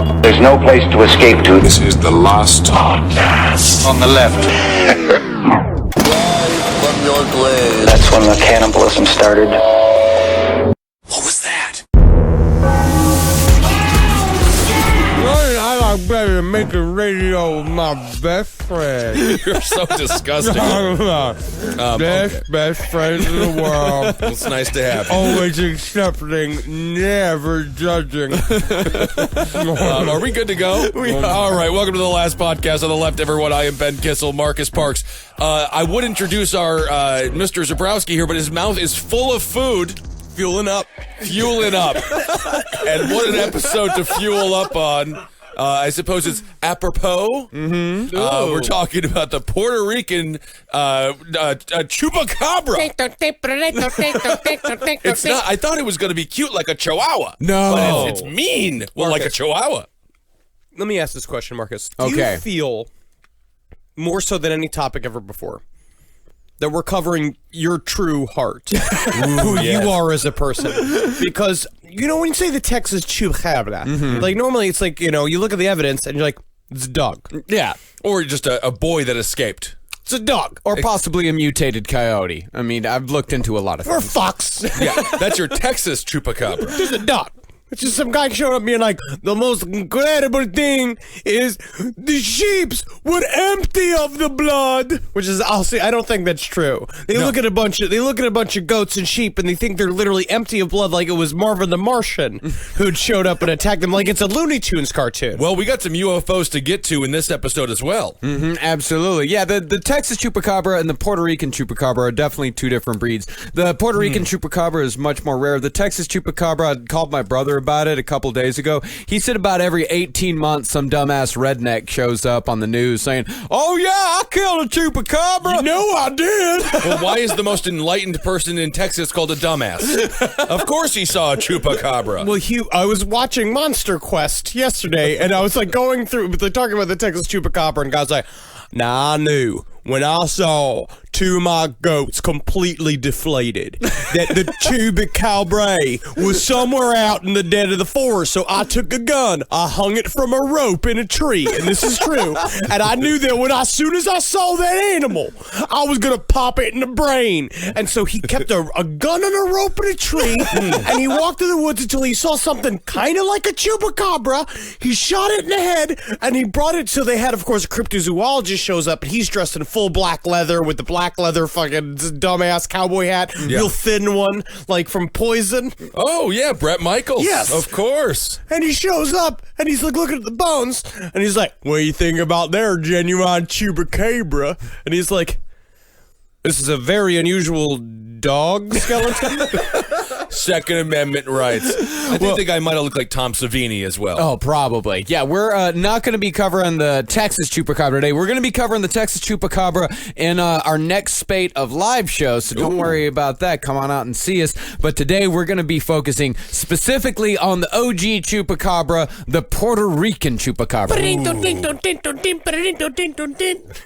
There's no place to escape to. This is the last podcast. On the left. From your glade. That's when the cannibalism started. What was that? I better make a radio with my best friend. You're so disgusting. Best friend in the world. It's nice to have you. Always accepting, never judging. Are we good to go? All right, welcome to the last podcast on the left, everyone. I am Ben Kissel, Marcus Parks. I would introduce our Mr. Zabrowski here, but his mouth is full of food. Fueling up. And what an episode to fuel up on. I suppose it's apropos. Mm-hmm. We're talking about the Puerto Rican chupacabra. It's not. I thought it was going to be cute like a chihuahua. No. But it's mean. Well, like a chihuahua. Let me ask this question, Marcus. Do Okay. you feel, more so than any topic ever before, that we're covering your true heart, who you are as a person? Because, you know, when you say the Texas chupacabra, like normally it's like, you know, you look at the evidence and you're like, it's a dog. Yeah. Or just a boy that escaped. It's a dog. Or possibly a mutated coyote. I mean, I've looked into a lot of Or a things. fox. Yeah, that's your Texas chupacabra. It's a dog. It's just some guy showed up being like, the most incredible thing is the sheeps were empty of the blood. Which is, I don't think that's true. They look at a bunch of goats and sheep and they think they're literally empty of blood, like it was Marvin the Martian who'd showed up and attacked them, like it's a Looney Tunes cartoon. Well, we got some UFOs to get to in this episode as well. Absolutely. Yeah, the Texas chupacabra and the Puerto Rican chupacabra are definitely two different breeds. The Puerto Rican chupacabra is much more rare. The Texas chupacabra, I called my brother about it a couple days ago. He said about every 18 months some dumbass redneck shows up on the news saying, "Oh yeah, I killed a chupacabra." You know I did. Well, why is the most enlightened person in Texas called a dumbass? Of course he saw a chupacabra. Well, I was watching Monster Quest yesterday, and I was like going through, but they're talking about the Texas chupacabra, and guys like, "Now I knew when I saw two of my goats completely deflated that the chupacabra was somewhere out in the dead of the forest. So I took a gun, I hung it from a rope in a tree, and this is true. And I knew that as soon as I saw that animal, I was gonna pop it in the brain." And so he kept a gun and a rope in a tree, and he walked through the woods until he saw something kind of like a chupacabra. He shot it in the head, and he brought it. So they had, of course, a cryptozoologist shows up, and he's dressed in full black leather with the black leather fucking dumbass cowboy hat, real thin one, like from Poison. Oh, yeah, Bret Michaels. Yes. Of course. And he shows up, and he's like looking at the bones, and he's like, "What do you think about their genuine chupacabra?" And he's like, "This is a very unusual dog skeleton." Second Amendment rights. I think the guy might have looked like Tom Savini as well. Oh, probably. Yeah, we're not going to be covering the Texas chupacabra today. We're going to be covering the Texas chupacabra in our next spate of live shows, so don't worry about that. Come on out and see us. But today we're going to be focusing specifically on the OG chupacabra, the Puerto Rican chupacabra.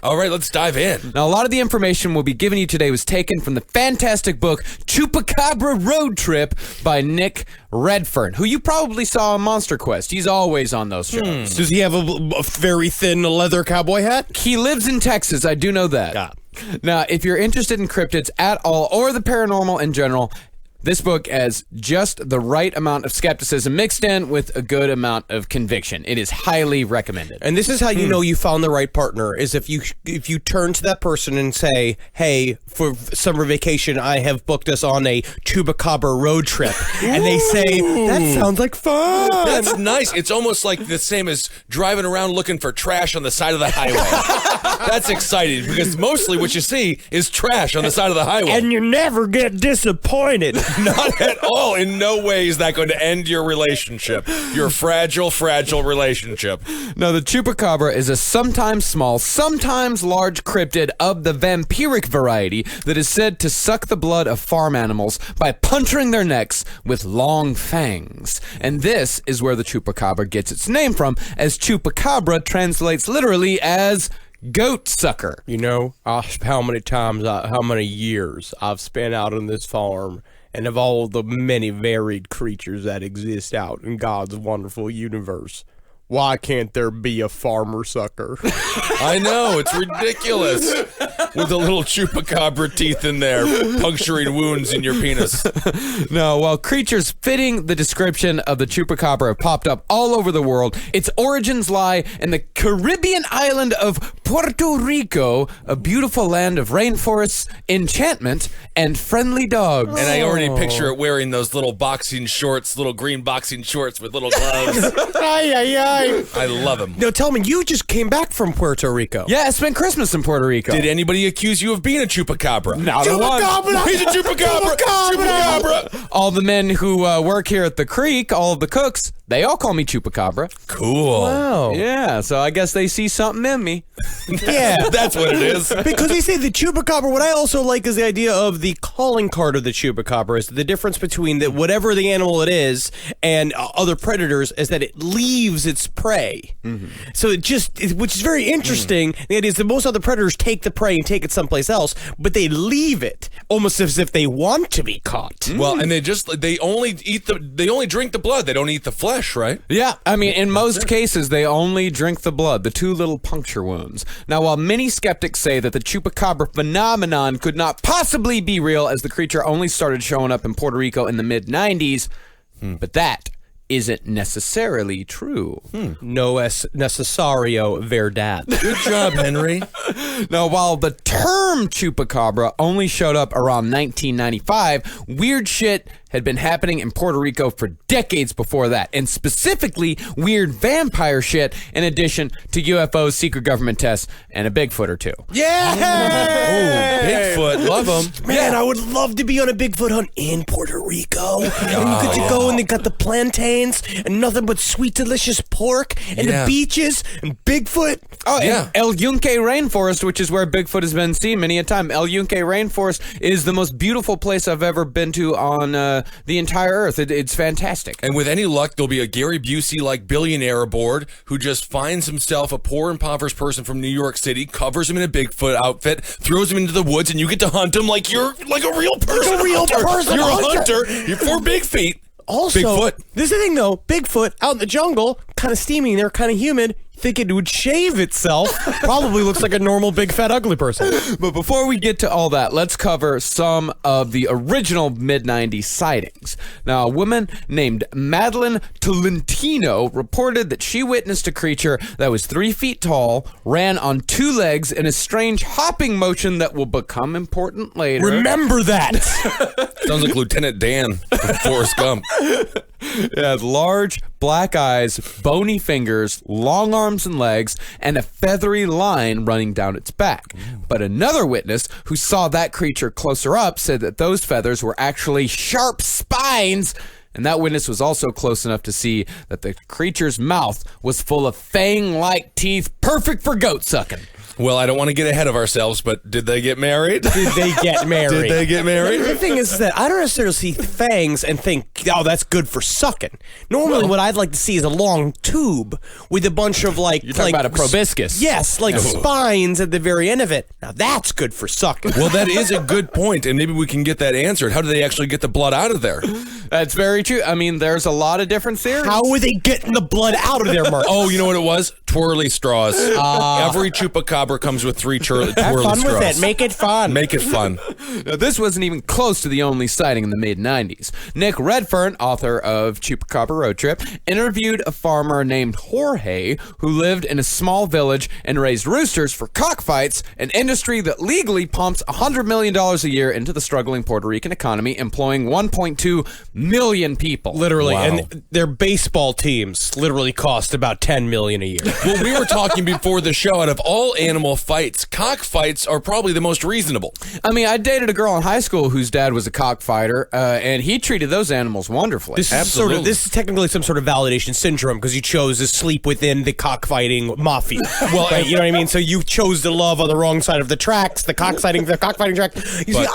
All right, let's dive in. Now, a lot of the information we'll be giving you today was taken from the fantastic book Chupacabra Road Trip by Nick Redfern, who you probably saw on Monster Quest. He's always on those shows. Does he have a very thin leather cowboy hat? He lives in Texas, I do know that. Yeah. Now, if you're interested in cryptids at all, or the paranormal in general, this book has just the right amount of skepticism mixed in with a good amount of conviction. It is highly recommended. And this is how you know you found the right partner, is if you turn to that person and say, "Hey, for summer vacation, I have booked us on a chupacabra road trip." And they say, "That sounds like fun." That's nice. It's almost like the same as driving around looking for trash on the side of the highway. That's exciting because mostly what you see is trash on the side of the highway. And you never get disappointed. Not at all. In no way is that going to end your relationship. Your fragile, fragile relationship. Now, the chupacabra is a sometimes small, sometimes large cryptid of the vampiric variety that is said to suck the blood of farm animals by puncturing their necks with long fangs. And this is where the chupacabra gets its name from, as chupacabra translates literally as goat sucker. You know, how many years I've spent out on this farm, and of all the many varied creatures that exist out in God's wonderful universe, why can't there be a farmer sucker? I know, it's ridiculous. With the little chupacabra teeth in there, puncturing wounds in your penis. No, while creatures fitting the description of the chupacabra have popped up all over the world, its origins lie in the Caribbean island of Puerto Rico, a beautiful land of rainforests, enchantment, and friendly dogs. And I already picture it wearing those little boxing shorts, little green boxing shorts with little gloves. Ay, ay, ay. I love them. No, tell me, you just came back from Puerto Rico. Yeah, I spent Christmas in Puerto Rico. Did anybody accuse you of being a chupacabra? Not a one. He's a chupacabra! Chupacabra! All the men who work here at the creek, all of the cooks, they all call me chupacabra. Cool. Wow. Yeah, so I guess they see something in me. Yeah. That's what it is. Because they say the chupacabra, what I also like is the idea of the calling card of the chupacabra is the difference between whatever the animal it is and other predators is that it leaves its prey. Mm-hmm. So which is very interesting. The idea is that most other predators take the prey and take it someplace else, but they leave it almost as if they want to be caught. Well, and they only drink the blood. They don't eat the flesh, right? Yeah, I mean, in most cases, they only drink the blood, the two little puncture wounds. Now, while many skeptics say that the chupacabra phenomenon could not possibly be real as the creature only started showing up in Puerto Rico in the mid-90s, but that isn't necessarily true. No es necesario verdad. Good job, Henry. Now, while the term chupacabra only showed up around 1995, weird shit had been happening in Puerto Rico for decades before that, and specifically weird vampire shit in addition to UFOs, secret government tests, and a Bigfoot or two. Yeah! Bigfoot, love them. Man, I would love to be on a Bigfoot hunt in Puerto Rico. And you get to go and they got the plantains and nothing but sweet, delicious pork and the beaches and Bigfoot. Oh, yeah. and El Yunque Rainforest, which is where Bigfoot has been seen many a time. El Yunque Rainforest is the most beautiful place I've ever been to on the entire earth. It's fantastic. And with any luck, there'll be a Gary Busey-like billionaire aboard who just finds himself a poor, impoverished person from New York City, covers him in a Bigfoot outfit, throws him into the woods, and you get to hunt him like you're like a real person. You're a hunter. You're 4 big feet. Also, Bigfoot. This is the thing though, Bigfoot out in the jungle, kind of steamy, they're kind of humid. Think it would shave itself. Probably looks like a normal big fat ugly person. But before we get to all that, let's cover some of the original mid-90s sightings. Now, a woman named Madeline Tolentino reported that she witnessed a creature that was 3 feet tall, ran on 2 legs in a strange hopping motion that will become important later. Remember that. Sounds like Lieutenant Dan from Forrest Gump. It has large black eyes, bony fingers, long arms and legs, and a feathery line running down its back. But another witness who saw that creature closer up said that those feathers were actually sharp spines. And that witness was also close enough to see that the creature's mouth was full of fang-like teeth, perfect for goat sucking. Well, I don't want to get ahead of ourselves, but did they get married? Did they get married? Did they get married? The thing is that I don't necessarily see fangs and think, oh, that's good for sucking. Normally, what I'd like to see is a long tube with a bunch of You're talking about a proboscis. Yes, like spines at the very end of it. Now that's good for sucking. Well, that is a good point, and maybe we can get that answered. How do they actually get the blood out of there? That's very true. I mean, there's a lot of different theories. How are they getting the blood out of there, Mark? Oh, you know what it was? Twirly straws. Every chupacabra comes with 3 twirly Have fun straws. with it. Make it fun. Make it fun. Now, this wasn't even close to the only sighting in the mid-90s. Nick Redfern, author of Chupacabra Road Trip, interviewed a farmer named Jorge who lived in a small village and raised roosters for cockfights, an industry that legally pumps $100 million a year into the struggling Puerto Rican economy, employing 1.2 million people. Literally, Wow. and their baseball teams literally cost about $10 million a year. Well, we were talking before the show, out of all animal fights, cockfights are probably the most reasonable. I mean, I dated a girl in high school whose dad was a cockfighter, and he treated those animals wonderfully. This is technically some sort of validation syndrome because you chose to sleep within the cockfighting mafia. Well, right, you know what I mean. So you chose to love on the wrong side of the tracks, the cockfighting track. You see,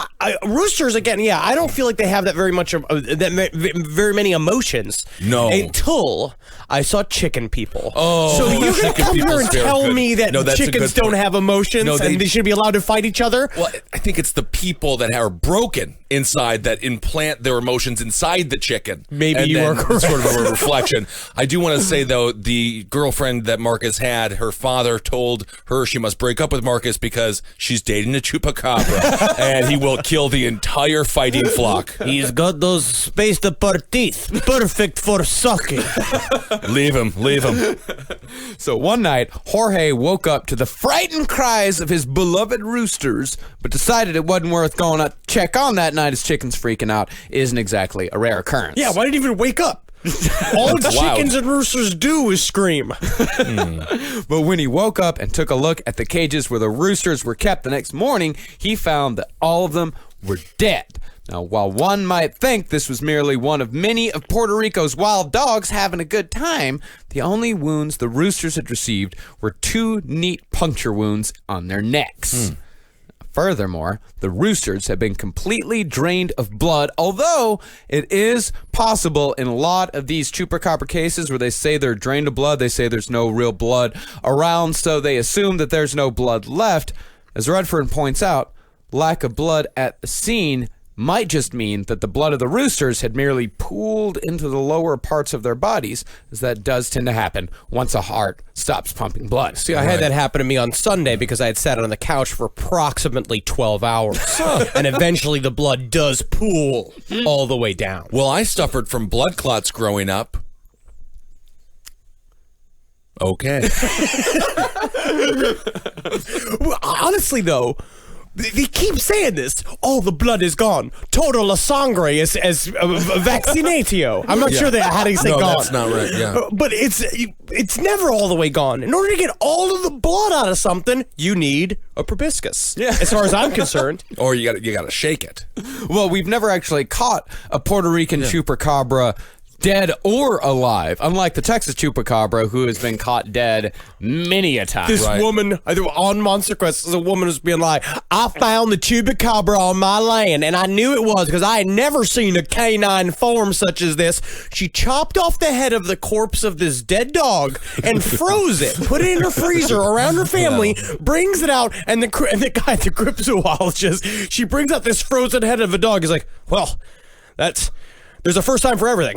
roosters again. Yeah, I don't feel like they have that very much of very many emotions. No. Until I saw chicken people. Oh, so You're going to chicken come here people's and very tell good. me that No, that's a chickens good don't point. have emotions No, and they should be allowed to fight each other? Well, I think it's the people that are broken inside that implant their emotions inside the chicken. Maybe And you then are correct. it's sort of a reflection. I do want to say, though, the girlfriend that Marcus had, her father told her she must break up with Marcus because she's dating a chupacabra and he will kill the entire fighting flock. He's got those spaced apart teeth. Perfect for sucking. Leave him. Leave him. So one night, Jorge woke up to the frightened cries of his beloved roosters, but decided it wasn't worth going to check on that night as chickens freaking out isn't exactly a rare occurrence. Yeah, why didn't he even wake up? All That's chickens wild. and roosters do is scream. But when he woke up and took a look at the cages where the roosters were kept the next morning, he found that all of them were dead. Now, while one might think this was merely one of many of Puerto Rico's wild dogs having a good time, the only wounds the roosters had received were 2 neat puncture wounds on their necks. Furthermore, the roosters have been completely drained of blood, although it is possible in a lot of these chupacabra cases where they say they're drained of blood, they say there's no real blood around, so they assume that there's no blood left. As Redfern points out, lack of blood at the scene might just mean that the blood of the roosters had merely pooled into the lower parts of their bodies, as that does tend to happen once a heart stops pumping blood. See, I had that happen to me on Sunday because I had sat on the couch for approximately 12 hours. And eventually the blood does pool all the way down. Well, I suffered from blood clots growing up. Okay. Well, honestly, though, they keep saying this. Oh, the blood is gone. Total la sangre as vaccinatio. I'm not sure how to say No, gone. that's not right, yeah. But it's never all the way gone. In order to get all of the blood out of something, you need a proboscis. Yeah. As far as I'm concerned. Or you got to shake it. Well, we've never actually caught a Puerto Rican chupacabra dead or alive, unlike the Texas chupacabra, who has been caught dead many a time. This woman on Monster Quest, a woman was being like, I found the chupacabra on my land, and I knew it was because I had never seen a canine form such as this. She chopped off the head of the corpse of this dead dog and froze it, put it in her freezer around her family, brings it out, and the guy, the cryptozoologist, she brings out this frozen head of a dog. He's like, well, there's a first time for everything.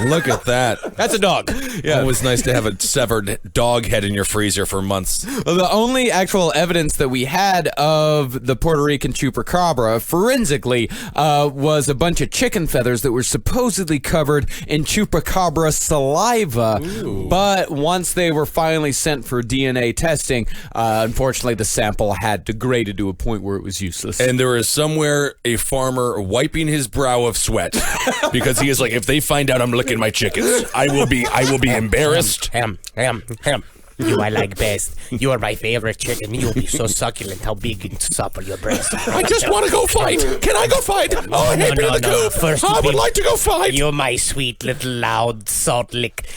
Look at that. That's a dog. Yeah. Always nice to have a severed dog head in your freezer for months. Well, the only actual evidence that we had of the Puerto Rican chupacabra forensically was a bunch of chicken feathers that were supposedly covered in chupacabra saliva. Ooh. But once they were finally sent for DNA testing, unfortunately the sample had degraded to a point where it was useless. And there is somewhere a farmer wiping his brow of sweat because he is like, if they find out I'm licking my chickens, I will be embarrassed. Ham. You I like best. You are my favorite chicken. You'll be so succulent. How big and supple your breast. I just want to go fight. Can I go fight? Oh, hey, no, the no. coop. First I you would be- like to go fight. You're my sweet little loud salt lick,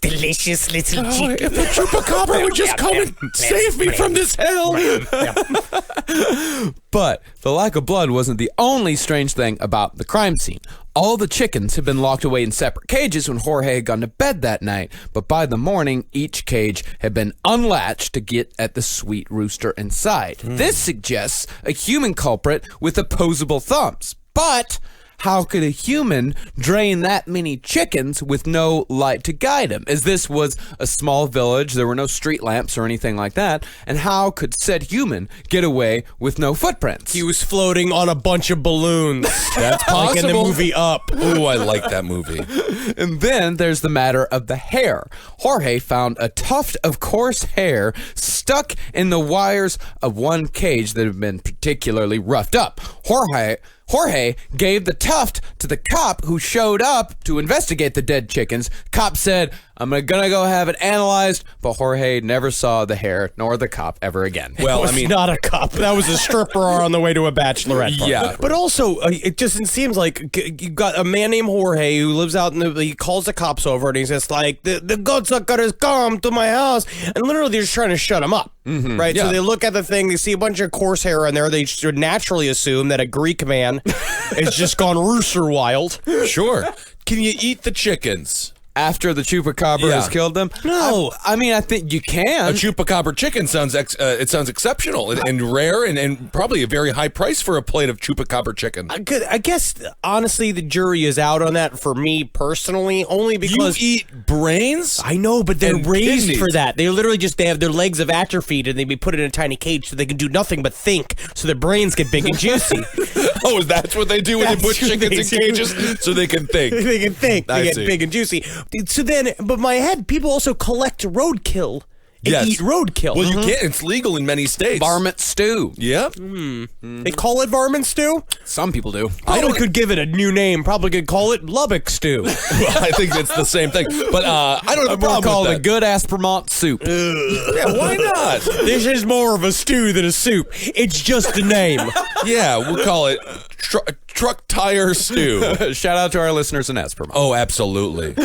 delicious little Oh, chicken. if the chupacabra would just come and save me from this hell. But the lack of blood wasn't the only strange thing about the crime scene. All the chickens had been locked away in separate cages when Jorge had gone to bed that night, but by the morning, each cage had been unlatched to get at the sweet rooster inside. This suggests a human culprit with opposable thumbs. But how could a human drain that many chickens with no light to guide him? As this was a small village, there were no street lamps or anything like that, and how could said human get away with no footprints? He was floating on a bunch of balloons. That's Like in the possible. movie Up. Ooh, I like that movie. And then there's the matter of the hair. Jorge found a tuft of coarse hair stuck in the wires of one cage that had been particularly roughed up. Jorge gave the tuft to the cop who showed up to investigate the dead chickens. Cop said, I'm gonna go have it analyzed, but Jorge never saw the hair nor the cop ever again. Well, was I mean, not a cop. That was a stripper on the way to a bachelorette party. Yeah. But also, it just seems like you got a man named Jorge who lives out he calls the cops over and he's just like, the goatsucker has come to my house. And literally they're just trying to shut him up. Right? Yeah. So they look at the thing, they see a bunch of coarse hair in there. They should naturally assume that a Greek man has just gone rooster wild. sure. Can you eat the chickens? after the chupacabra has killed them? No. I mean, I think you can. A chupacabra chicken sounds exceptional and rare and probably a very high price for a plate of chupacabra chicken. I guess, honestly, the jury is out on that for me personally, only You because... eat brains? I know, but they're And raised kidneys. for that. They literally just, they have their legs have atrophied and they be put in a tiny cage so they can do nothing but think, so their brains get big and juicy. Oh, that's what they do when they That's put what chickens they in do. cages so they can think. They can think. They I get see. big and juicy. So then, but my head, people also collect roadkill and Yes. eat roadkill. Well, you can't. It's legal in many states. Varmint stew. Yep. They call it varmint stew? Some people do. Probably could give it a new name. Probably could call it Lubbock stew. Well, I think it's the same thing. But I don't have a We'll problem call with it that. a good Aspermont soup. Yeah, why not? This is more of a stew than a soup. It's just a name. Yeah, we'll call it truck tire stew. Shout out to our listeners in Aspermont. Oh, absolutely.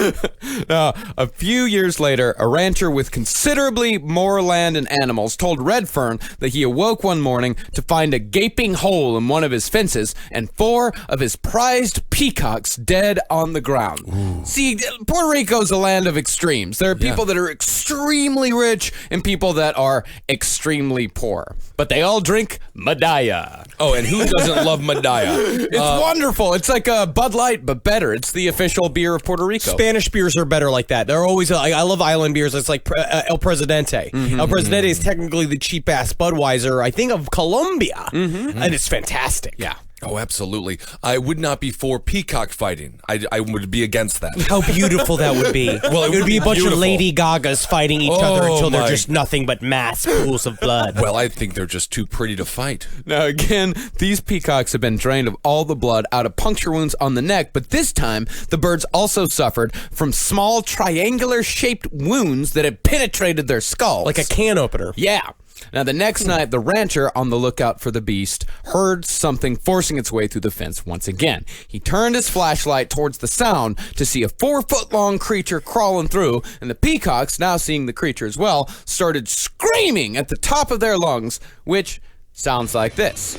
A few years later, a rancher with considerably more land and animals told Redfern that he awoke one morning to find a gaping hole in one of his fences and 4 of his prized peacocks dead on the ground. See, Puerto Rico's a land of extremes. There are people that are extremely rich and people that are extremely poor. But they all drink Medalla. Oh, and who doesn't love Medalla? It's wonderful. It's like a Bud Light, but better. It's the official beer of Puerto Rico. Spanish beers are better like that. They're always, I love island beers. It's like El Presidente. El Presidente is technically the cheap ass Budweiser, I think, of Colombia. And it's fantastic. Yeah. Oh, absolutely. I would not be for peacock fighting. I would be against that. How beautiful that would be. Well, it would be a bunch beautiful. of Lady Gagas fighting each other Oh, until they're my. just nothing but mass pools of blood. Well, I think they're just too pretty to fight. Now, again, these peacocks have been drained of all the blood out of puncture wounds on the neck, but this time the birds also suffered from small triangular-shaped wounds that had penetrated their skulls. Like a can opener. Yeah. Now, the next night, the rancher, on the lookout for the beast, heard something forcing its way through the fence once again. He turned his flashlight towards the sound to see a 4-foot-long creature crawling through, and the peacocks, now seeing the creature as well, started screaming at the top of their lungs, which sounds like this.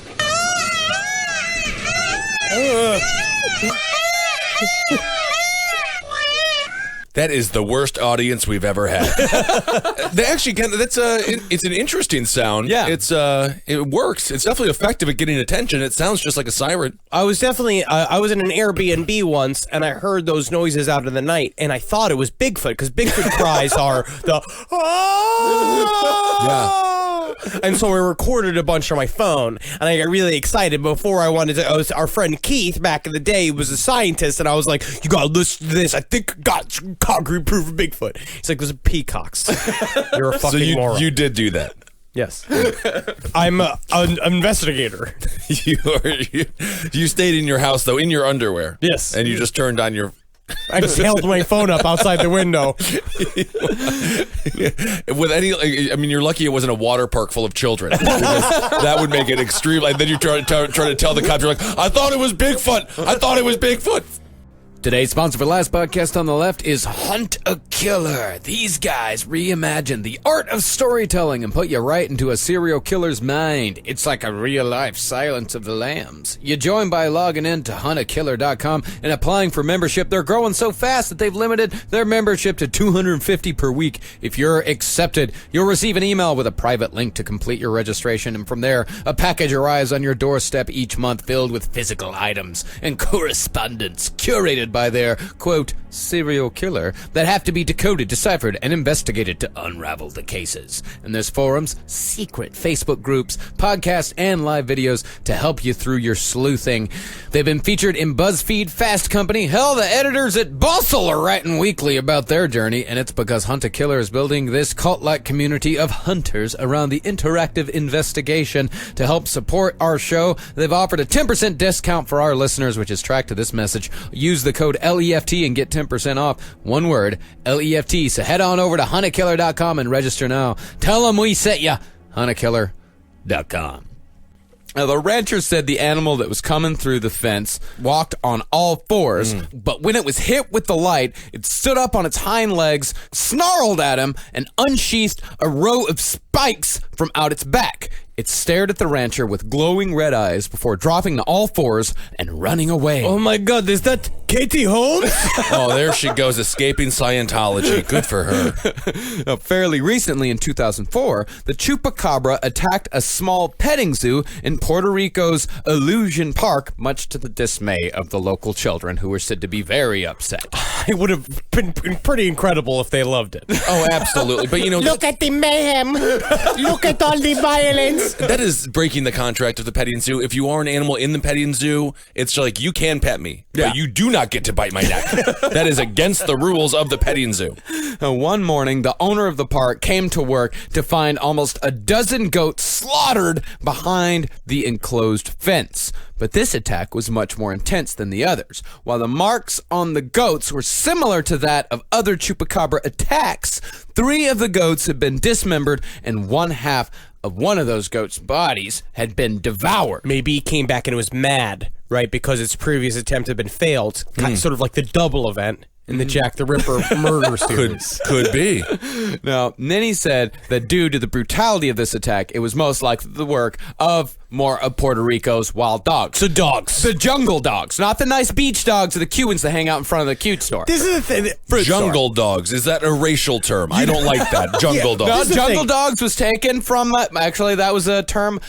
That is the worst audience we've ever had. They actually it's an interesting sound. Yeah. It works. It's definitely effective at getting attention. It sounds just like a siren. I was definitely, I was in an Airbnb once, and I heard those noises out in the night, and I thought it was Bigfoot, because Bigfoot cries are the, And so I recorded a bunch on my phone, and I got really excited. Before I wanted to, our friend Keith back in the day was a scientist, and I was like, you gotta listen to this. I think I got concrete proof of Bigfoot. He's like, those are peacocks. You're a fucking So moron. you did do that. Yes. I'm an investigator. You stayed in your house though, in your underwear. Yes. And you just turned on your. I just held my phone up outside the window. With any, I mean, you're lucky it wasn't a water park full of children. Because that would make it extreme. Like then you try to tell the cops, you're like, I thought it was Bigfoot. I thought it was Bigfoot. Today's sponsor for Last Podcast on the Left is Hunt a Killer. These guys reimagine the art of storytelling and put you right into a serial killer's mind. It's like a real-life Silence of the Lambs. You join by logging in to huntakiller.com and applying for membership. They're growing so fast that they've limited their membership to $250 per week. If you're accepted, you'll receive an email with a private link to complete your registration, and from there, a package arrives on your doorstep each month filled with physical items and correspondence curated by their, quote, serial killer that have to be decoded, deciphered, and investigated to unravel the cases. And there's forums, secret Facebook groups, podcasts, and live videos to help you through your sleuthing. They've been featured in BuzzFeed, Fast Company. Hell, the editors at Bustle are writing weekly about their journey, and it's because Hunt a Killer is building this cult-like community of hunters around the interactive investigation. To help support our show, they've offered a 10% discount for our listeners, which is tracked to this message. Use the code LEFT and get 10% off. One word, LEFT. So head on over to huntakiller.com and register now. Tell them we sent you. huntakiller.com. Now, the rancher said the animal that was coming through the fence walked on all fours, but when it was hit with the light, it stood up on its hind legs, snarled at him, and unsheathed a row of spikes from out its back. It stared at the rancher with glowing red eyes before dropping to all fours and running away. Oh my God, is that Katie Holmes? Oh, there she goes, escaping Scientology. Good for her. Now, fairly recently, in 2004, the chupacabra attacked a small petting zoo in Puerto Rico's Illusion Park, much to the dismay of the local children, who were said to be very upset. It would have been pretty incredible if they loved it. Oh, absolutely. But, Look at the mayhem. Look at all the violence. that is breaking the contract of the petting zoo. If you are an animal in the petting zoo, it's like, you can pet me, but you do not get to bite my neck. That is against the rules of the petting zoo. One morning, the owner of the park came to work to find almost a dozen goats slaughtered behind the enclosed fence. But this attack was much more intense than the others. While the marks on the goats were similar to that of other chupacabra attacks, 3 of the goats had been dismembered and one half of one of those goats' bodies had been devoured. Maybe he came back and was mad, right? Because its previous attempt had been failed. Kind of sort of like the double event in the Jack the Ripper murder series. Could be. Now, Nenny said that due to the brutality of this attack, it was most likely the work of more of Puerto Rico's wild dogs. So dogs. The jungle dogs, not the nice beach dogs or the Cubans that hang out in front of the cute store. This is the thing. Jungle dogs. Is that a racial term? I don't like that. Jungle No, dogs. jungle dogs was taken from, actually, that was a term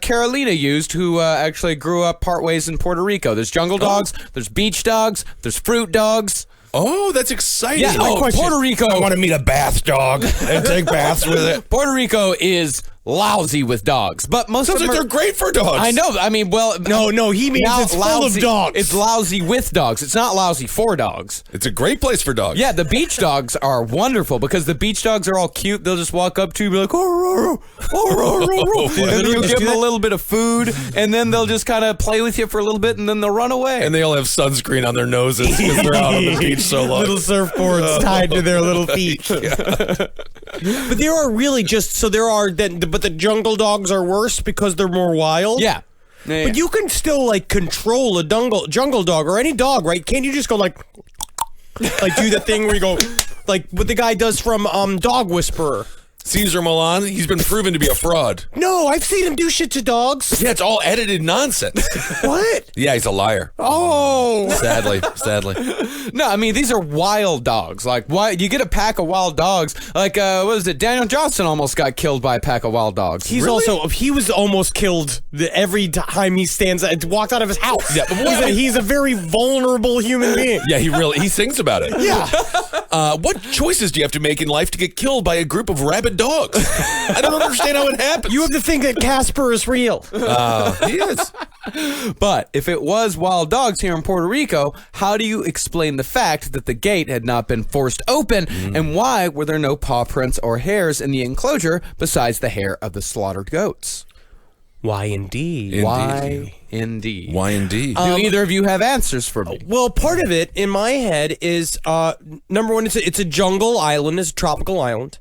Carolina used, who actually grew up part ways in Puerto Rico. There's jungle dogs, there's beach dogs, there's fruit dogs. Oh, that's exciting. Yeah, Puerto Rico. I want to meet a bath dog and take baths with it. Puerto Rico is lousy with dogs, but most Sounds of like them they're great for dogs. I know. I mean, well, No, he means now it's full of dogs. It's lousy with dogs. It's not lousy for dogs. It's a great place for dogs. Yeah, the beach dogs are wonderful because the beach dogs are all cute. They'll just walk up to you and be like, oh, and then you'll give them a little bit of food, and then they'll just kind of play with you for a little bit, and then they'll run away. And they all have sunscreen on their noses because they're out on the beach so long. Little surfboards tied to their little feet. But there are really but the jungle dogs are worse because they're more wild. yeah. But you can still like control a jungle dog or any dog, right? Can't you just go like do the thing where you go like what the guy does from Dog Whisperer? Caesar Milan, he's been proven to be a fraud. No, I've seen him do shit to dogs. Yeah, it's all edited nonsense. What? Yeah, he's a liar. Oh. Sadly. No, I mean, these are wild dogs. Like, why you get a pack of wild dogs? Like, what was it? Daniel Johnson almost got killed by a pack of wild dogs. He was almost killed every time he walked out of his house. Yeah, but he's a very vulnerable human being. Yeah, he sings about it. Yeah. What choices do you have to make in life to get killed by a group of rabid dogs? I don't understand how it happens. You have to think that Casper is real. He is. But if it was wild dogs here in Puerto Rico, how do you explain the fact that the gate had not been forced open, and why were there no paw prints or hairs in the enclosure besides the hair of the slaughtered goats? Why indeed? Why indeed? Why indeed? Do either of you have answers for me? Well, part of it in my head is number one. It's a jungle island. It's a tropical island.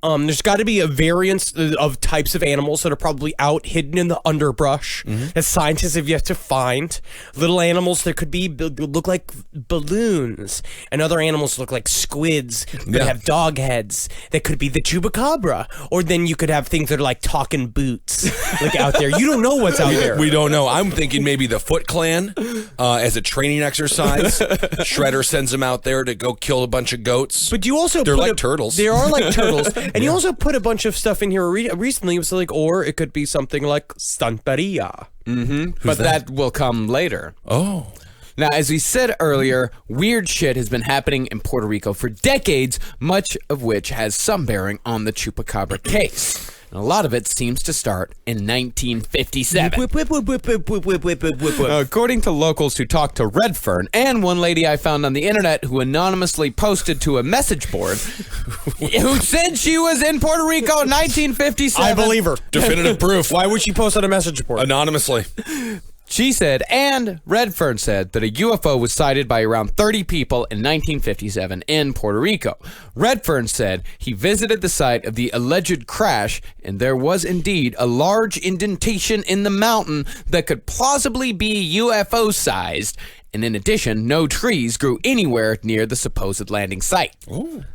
There's got to be a variance of types of animals that are probably out hidden in the underbrush that scientists have yet to find. Little animals that could look like balloons, and other animals look like squids that have dog heads. That could be the chupacabra, or then you could have things that are like talking boots, like out there. You don't know what's out there. We don't know. I'm thinking maybe the Foot Clan as a training exercise. Shredder sends them out there to go kill a bunch of goats. But you also They're like turtles. They are like turtles. And you also put a bunch of stuff in here recently. It was like, or it could be something like Santeria. But that will come later. Oh. Now, as we said earlier, weird shit has been happening in Puerto Rico for decades, much of which has some bearing on the Chupacabra case. And a lot of it seems to start in 1957. According to locals who talked to Redfern, and one lady I found on the internet who anonymously posted to a message board, who said she was in Puerto Rico in 1957. I believe her. Definitive proof. Why would she post on a message board? Anonymously. She said, and Redfern said, that a UFO was sighted by around 30 people in 1957 in Puerto Rico. Redfern said he visited the site of the alleged crash, and there was indeed a large indentation in the mountain that could plausibly be UFO-sized, And in addition, no trees grew anywhere near the supposed landing site.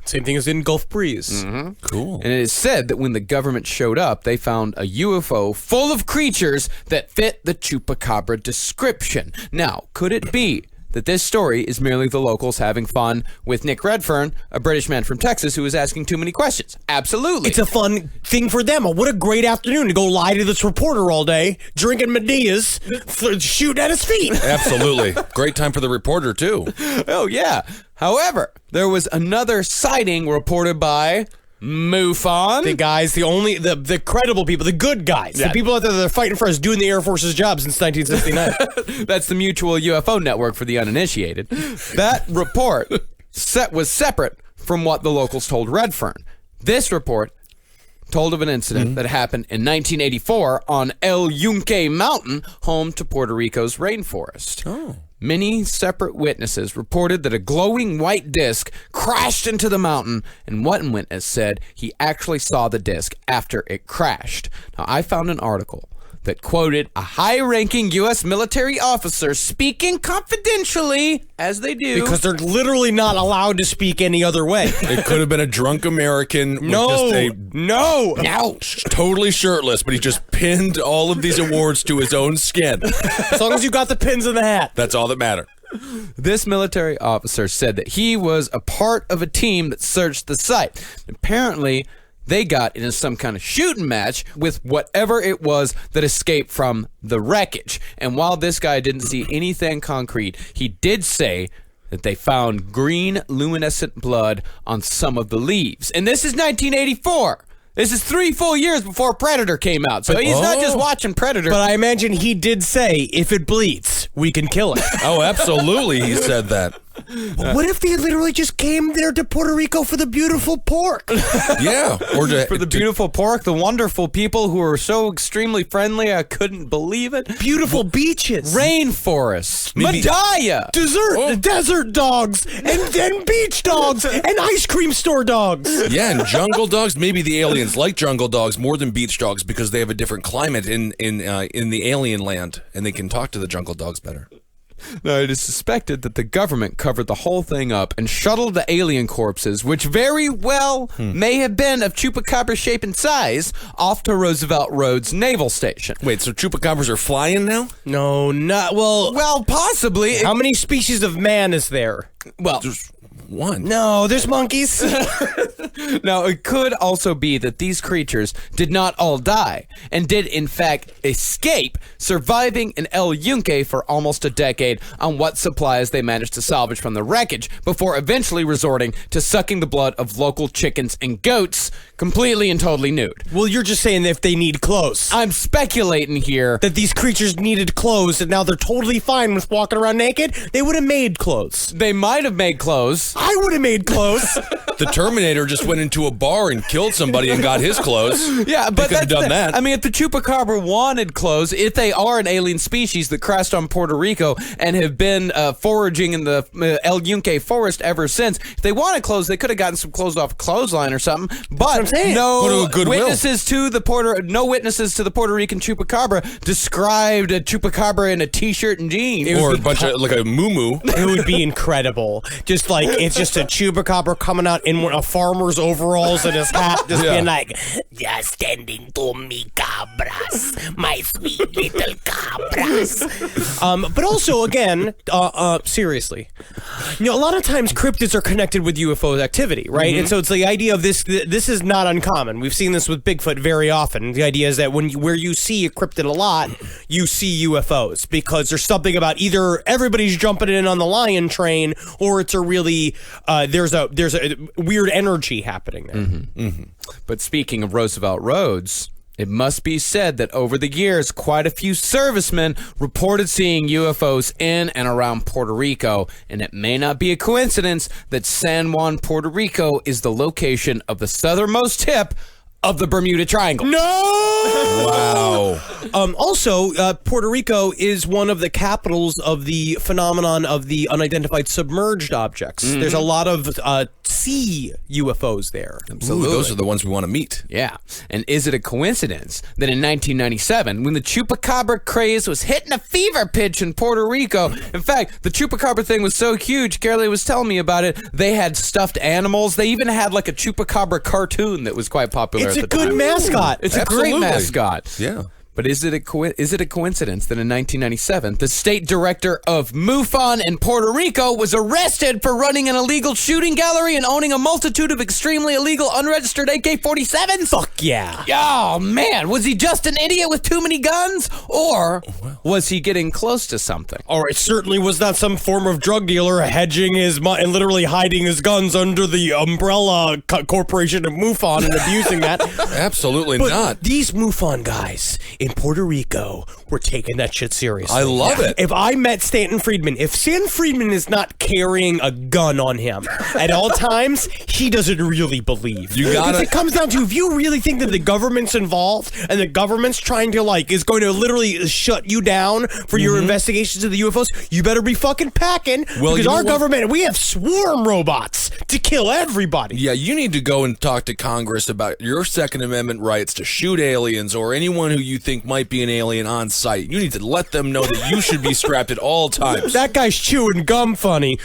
Same thing as in Gulf Breeze. Cool. And it is said that when the government showed up, they found a UFO full of creatures that fit the Chupacabra description. Now, could it be that this story is merely the locals having fun with Nick Redfern, a British man from Texas who is asking too many questions? Absolutely. It's a fun thing for them. What a great afternoon to go lie to this reporter all day, drinking Medias, shooting at his feet. Absolutely. Great time for the reporter, too. Oh, yeah. However, there was another sighting reported by MUFON. The guys, the credible people, the good guys, the people out there that are fighting for us, doing the Air Force's job since 1969. That's the Mutual UFO Network for the uninitiated. That report was separate from what the locals told Redfern. This report told of an incident that happened in 1984 on El Yunque Mountain, home to Puerto Rico's rainforest. Oh. Many separate witnesses reported that a glowing white disc crashed into the mountain, and one witness said he actually saw the disc after it crashed. Now, I found an article that quoted a high-ranking U.S. military officer speaking confidentially, as they do. Because they're literally not allowed to speak any other way. It could have been a drunk American with just a No. totally shirtless, but he just pinned all of these awards to his own skin. As long as you got the pins in the hat. That's all that mattered. This military officer said that he was a part of a team that searched the site. Apparently, they got into some kind of shooting match with whatever it was that escaped from the wreckage. And while this guy didn't see anything concrete, he did say that they found green luminescent blood on some of the leaves. And this is 1984. This is 3 full years before Predator came out. So he's not just watching Predator. But I imagine he did say, if it bleeds, we can kill it. Oh, absolutely, he said that. But what if they literally just came there to Puerto Rico for the beautiful pork? Yeah. Or for the beautiful pork, the wonderful people who are so extremely friendly, I couldn't believe it. Beautiful beaches. Rainforests. Medalla. Desert dogs. And beach dogs. And ice cream store dogs. Yeah, and jungle dogs. Maybe the aliens like jungle dogs more than beach dogs because they have a different climate in the alien land, and they can talk to the jungle dogs better. Now, it is suspected that the government covered the whole thing up and shuttled the alien corpses, which very well may have been of chupacabra shape and size, off to Roosevelt Roads Naval Station. Wait, so chupacabras are flying now? No, not well. Well, possibly. How many species of man is there? Well, There's one. No, there's monkeys. now, it could also be that these creatures did not all die and did, in fact, escape, surviving in El Yunque for almost a decade on what supplies they managed to salvage from the wreckage before eventually resorting to sucking the blood of local chickens and goats completely and totally nude. Well, you're just saying that if they need clothes. I'm speculating here. That these creatures needed clothes and now they're totally fine with walking around naked. They would have made clothes. They might have made clothes. I would have made clothes. The Terminator just went into a bar and killed somebody and got his clothes. Yeah, but could have done that. I mean, if the chupacabra wanted clothes, if they are an alien species that crashed on Puerto Rico and have been foraging in the El Yunque forest ever since, if they wanted clothes, they could have gotten some clothes off a clothesline or something. But no witnesses to the Puerto Rican chupacabra described a chupacabra in a t-shirt and jeans. Or a bunch of, like a muumuu. It would be incredible. Just like, it's just a chupacabra coming out in a farmer's overalls and his hat, just being like, Just tending to me cabras, my sweet little cabras. But also, again, seriously, a lot of times cryptids are connected with UFO activity, right? And so it's the idea of this is not uncommon. We've seen this with Bigfoot very often. The idea is that where you see a cryptid a lot, you see UFOs, because there's something about either everybody's jumping in on the lion train, or it's a really, there's a weird energy happening there. But speaking of Roosevelt Roads, it must be said that over the years, quite a few servicemen reported seeing UFOs in and around Puerto Rico, and it may not be a coincidence that San Juan, Puerto Rico is the location of the southernmost tip of the Bermuda Triangle. No! Wow. Also, Puerto Rico is one of the capitals of the phenomenon of the unidentified submerged objects. There's a lot of see UFOs there. Ooh, those are the ones we want to meet. Yeah. And is it a coincidence that in 1997, when the chupacabra craze was hitting a fever pitch in Puerto Rico, in fact, the chupacabra thing was so huge, Carolee was telling me about it, they had stuffed animals. They even had like a chupacabra cartoon that was quite popular It's at a the good time. mascot. It's a Absolutely. great mascot. Yeah. But is it a coincidence that in 1997, the state director of MUFON in Puerto Rico was arrested for running an illegal shooting gallery and owning a multitude of extremely illegal unregistered AK-47s? Fuck yeah. Oh, man. Was he just an idiot with too many guns? Or was he getting close to something? Or it certainly was not some form of drug dealer hedging his money and literally hiding his guns under the umbrella corporation of MUFON and abusing that. Absolutely But not. these MUFON guys in Puerto Rico were taking that shit seriously. I love it. If I met Stanton Friedman, if Stanton Friedman is not carrying a gun on him at all times, he doesn't really believe. You gotta- Because it comes down to, if you really think that the government's involved and the government's trying to is going to literally shut you down for your investigations of the UFOs, you better be fucking packing. Well, because you know our what? government, we have swarm robots to kill everybody. Yeah, you need to go and talk to Congress about your Second Amendment rights to shoot aliens or anyone who you think might be an alien on site. You need to let them know that you should be strapped at all times. That guy's chewing gum funny.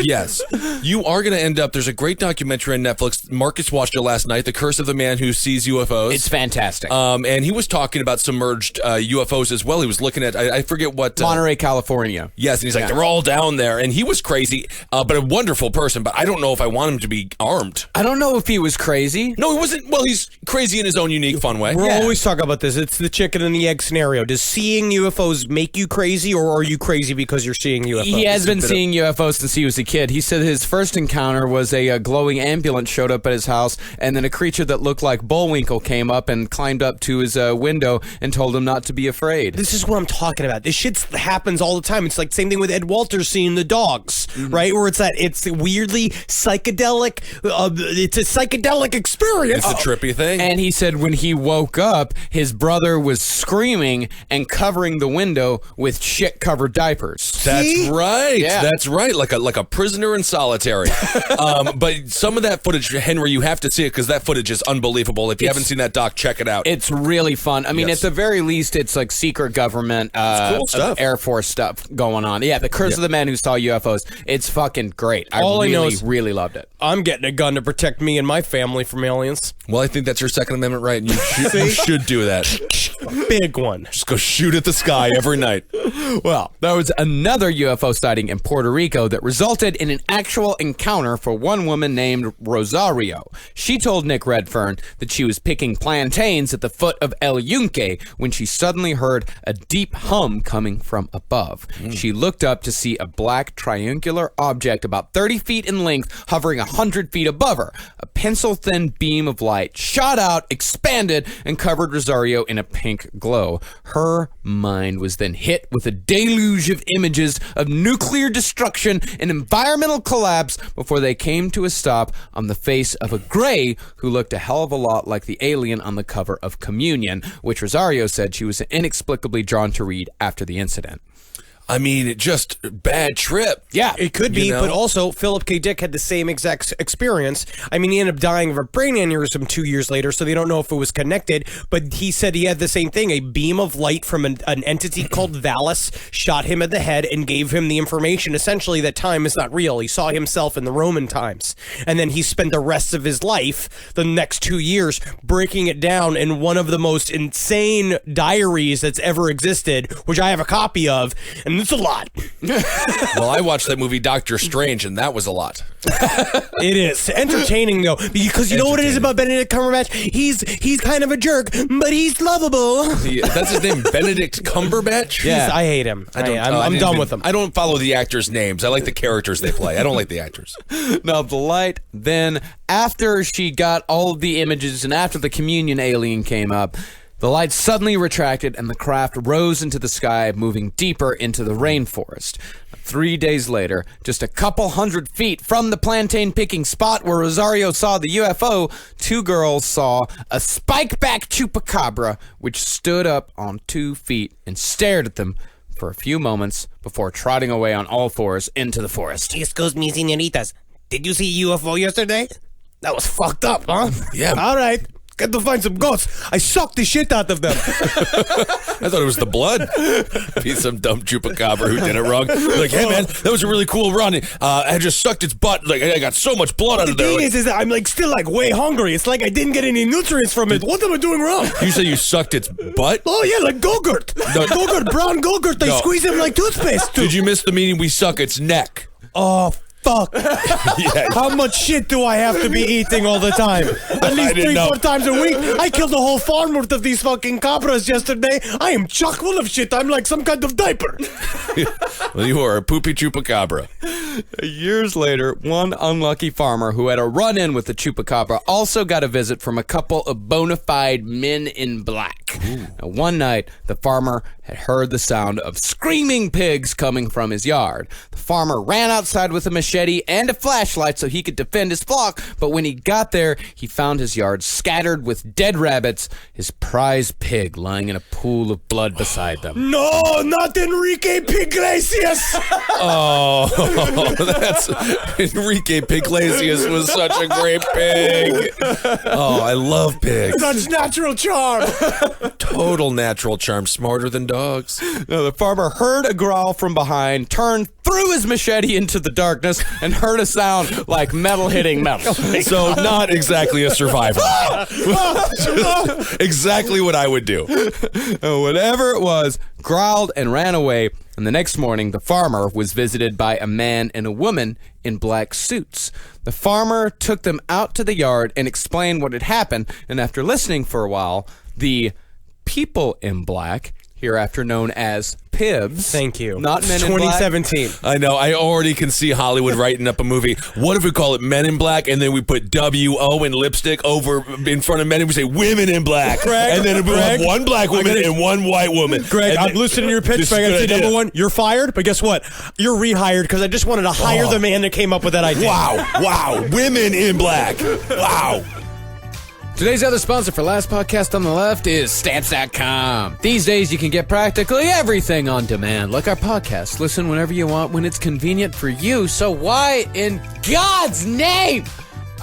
Yes. You are going to end up, there's a great documentary on Netflix. Marcus watched it last night, The Curse of the Man Who Sees UFOs. It's fantastic. And he was talking about submerged UFOs as well. He was looking at, I forget what. Monterey, California. Yes, and he's like, they're all down there. And he was crazy, but a wonderful person. But I don't know if I want him to be armed. I don't know if he was crazy. No, he wasn't. Well, he's crazy in his own unique, fun way. We're always talking about this. It's the chicken and the egg scenario. Does seeing UFOs make you crazy, or are you crazy because you're seeing UFOs? He has been seeing UFOs since he was a kid. He said his first encounter was a glowing ambulance showed up at his house, and then a creature that looked like Bullwinkle came up and climbed up to his window and told him not to be afraid. This is what I'm talking about. This shit happens all the time. It's like same thing with Ed Walters seeing the dogs, right? Where it's weirdly psychedelic. It's a psychedelic experience. It's a trippy thing. And he said when he woke up, his brother was screaming and covering the window with shit-covered diapers. That's right. Yeah. That's right. Like a prisoner in solitary. But some of that footage, Henry, you have to see it because that footage is unbelievable. If you haven't seen that doc, check it out. It's really fun. I mean, Yes. at the very least, it's like secret government, cool stuff. Air Force stuff going on. Yeah, The Curse of the Man Who Saw UFOs. It's fucking great. I really loved it. I'm getting a gun to protect me and my family from aliens. Well, I think that's your Second Amendment right, and you should do that. Big one. Just go shoot at the sky every night. Well, there was another UFO sighting in Puerto Rico that resulted in an actual encounter for one woman named Rosario. She told Nick Redfern that she was picking plantains at the foot of El Yunque when she suddenly heard a deep hum coming from above. She looked up to see a black triangular object about 30 feet in length hovering 100 feet above her. A pencil-thin beam of light shot out, expanded, and covered Rosario in a pink glow. Her mind was then hit with a deluge of images of nuclear destruction and environmental collapse before they came to a stop on the face of a gray who looked a hell of a lot like the alien on the cover of Communion, which Rosario said she was inexplicably drawn to read after the incident. I mean, just bad trip. Yeah, It could be, You know? but also Philip K. Dick had the same exact experience. I mean, he ended up dying of a brain aneurysm 2 years later, so they don't know if it was connected, but he said he had the same thing. A beam of light from an entity called Valis shot him at the head and gave him the information, essentially, that time is not real. He saw himself in the Roman times. And then he spent the rest of his life, the next 2 years, breaking it down in one of the most insane diaries that's ever existed, which I have a copy of, and it's a lot. Well, I watched that movie Doctor Strange, and that was a lot. It is entertaining though, because you know what it is about Benedict Cumberbatch? He's kind of a jerk, but he's lovable. That's his name, Benedict Cumberbatch? I hate him. I'm done with him. I don't follow the actors' names. I like the characters they play. I don't like the actors. Now, the light then, after she got all of the images and after the Communion alien came up, the light suddenly retracted and the craft rose into the sky, moving deeper into the rainforest. 3 days later, just a couple hundred feet from the plantain-picking spot where Rosario saw the UFO, two girls saw a spike-back chupacabra which stood up on 2 feet and stared at them for a few moments before trotting away on all fours into the forest. Excuse me, senoritas. Did you see a UFO yesterday? That was fucked up, huh? Yeah. All right. Got to find some goats. I sucked the shit out of them. I thought it was the blood. Be some dumb chupacabra who did it wrong. Like, hey man, that was a really cool run. I just sucked its butt. Like, I got so much blood out The of there. thing Like, is that I'm like still like way hungry. It's like I didn't get any nutrients from it. What am I doing wrong? you say you sucked its butt? Oh yeah, like Go-Gurt. No. Go-Gurt, brown Go-Gurt. I No. squeeze him like toothpaste. Did you miss the meaning? We suck its neck. Oh fuck. Yeah. How much shit do I have to be eating all the time? At least didn't know. 3-4 times a week. I killed a whole farm worth of these fucking cabras yesterday. I am chock full of shit. I'm like some kind of diaper. Well, you are a poopy chupacabra. Years later, one unlucky farmer who had a run-in with the chupacabra also got a visit from a couple of bona fide men in black. Now, one night, the farmer had heard the sound of screaming pigs coming from his yard. The farmer ran outside with a machete and a flashlight so he could defend his flock, but when he got there, he found his yard scattered with dead rabbits, his prize pig lying in a pool of blood beside them. No, not Enrique Iglesias. Oh, that's Enrique Iglesias was such a great pig. Oh, I love pigs. Such natural charm. Total natural charm, smarter than dogs. Now, the farmer heard a growl from behind, turned, threw his machete into the darkness, and heard a sound like metal hitting metal. So not exactly a survivor. Exactly what I would do. Whatever it was, growled and ran away, and the next morning the farmer was visited by a man and a woman in black suits. The farmer took them out to the yard and explained what had happened, and after listening for a while, the people in black, hereafter known as Pibs. Thank you. Not Men in Black. 2017. I know. I already can see Hollywood writing up a movie. What if we call it Men in Black, and then we put W-O in lipstick over in front of men, and we say Women in Black, Greg, and then we have one black woman and one white woman. Greg, And I'm then- listening to your pitch, This but I is a gotta say, good idea. number one, you're fired, but guess what? You're rehired because I just wanted to hire the man that came up with that idea. Wow. Women in Black. Wow. Today's other sponsor for Last Podcast on the Left is Stamps.com. These days, you can get practically everything on demand, like our podcast. Listen whenever you want, when it's convenient for you. So why in God's name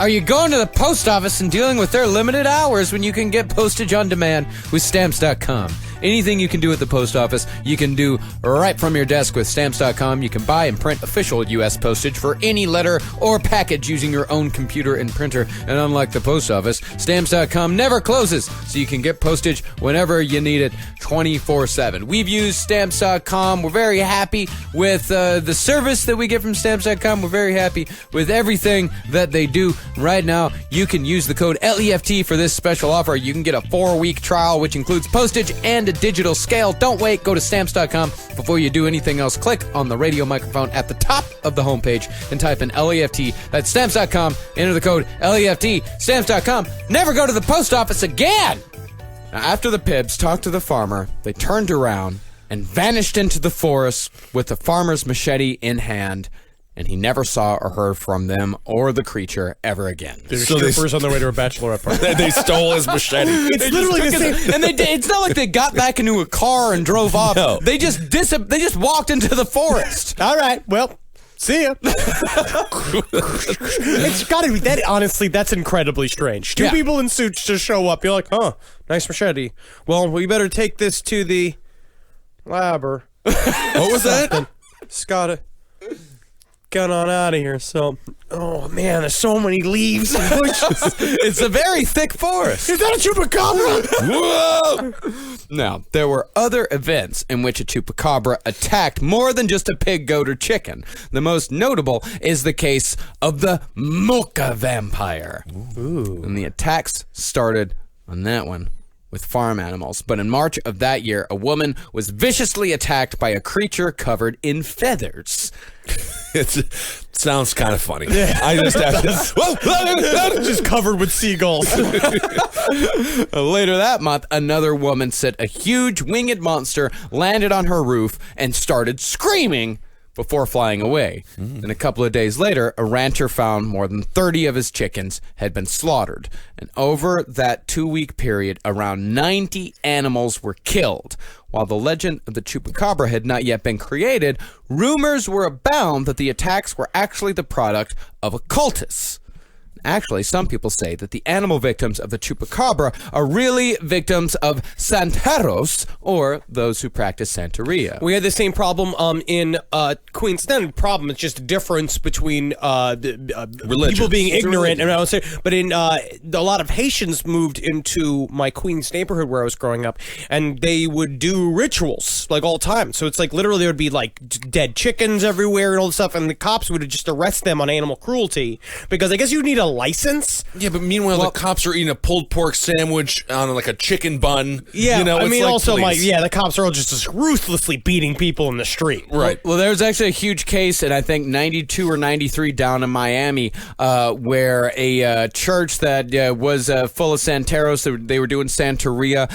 are you going to the post office and dealing with their limited hours when you can get postage on demand with Stamps.com? Anything you can do at the post office, you can do right from your desk with Stamps.com. You can buy and print official U.S. postage for any letter or package using your own computer and printer. And unlike the post office, Stamps.com never closes, so you can get postage whenever you need it 24/7. We've used Stamps.com. We're very happy with the service that we get from Stamps.com. We're very happy with everything that they do. Right now, you can use the code LEFT for this special offer. You can get a 4-week trial, which includes postage and a digital scale. Don't wait. Go to Stamps.com. Before you do anything else, click on the radio microphone at the top of the homepage and type in LEFT. That's Stamps.com. Enter the code LEFT. Stamps.com. Never go to the post office again. Now, after the Pibs talked to the farmer, they turned around and vanished into the forest with the farmer's machete in hand, and he never saw or heard from them or the creature ever again. They're So they- strippers on their way to a bachelorette party. They stole his machete. It's literally the same. And it's not like they got back into a car and drove off. No. They just walked into the forest. All right, well, see ya. It's gotta be that. Honestly, that's incredibly strange. Two Yeah. people in suits just show up. You're like, huh, nice machete. Well, we better take this to the labber. What was that? Gotta get on out of here. So, oh man, there's so many leaves and bushes. It's a very thick forest. Is that a chupacabra? Whoa! Now, there were other events in which a chupacabra attacked more than just a pig, goat, or chicken. The most notable is the case of the Mocha vampire. Ooh. And the attacks started on that one with farm animals. But in March of that year, a woman was viciously attacked by a creature covered in feathers. It sounds kind of funny. I just have to. Just covered with seagulls. Later that month, another woman said a huge winged monster landed on her roof and started screaming before flying away. And a couple of days later, a rancher found more than 30 of his chickens had been slaughtered. And over that 2-week period, around 90 animals were killed. While the legend of the chupacabra had not yet been created, rumors were abound that the attacks were actually the product of occultists. Actually, some people say that the animal victims of the chupacabra are really victims of Santeros, or those who practice Santeria. We had the same problem in Queens. It's not a problem. It's just a difference between people being ignorant, and I would say. But in a lot of Haitians moved into my Queens neighborhood where I was growing up, and they would do rituals like all the time. So it's like literally there would be like dead chickens everywhere and all this stuff, and the cops would just arrest them on animal cruelty because I guess you need a license. Yeah, but meanwhile, the cops are eating a pulled pork sandwich on like a chicken bun. Yeah, you know, I it's mean, like, also, please. the cops are all just ruthlessly beating people in the street. Right. Well, there was actually a huge case in, I think, 92 or 93 down in Miami where a church that was full of Santeros, they were doing Santeria,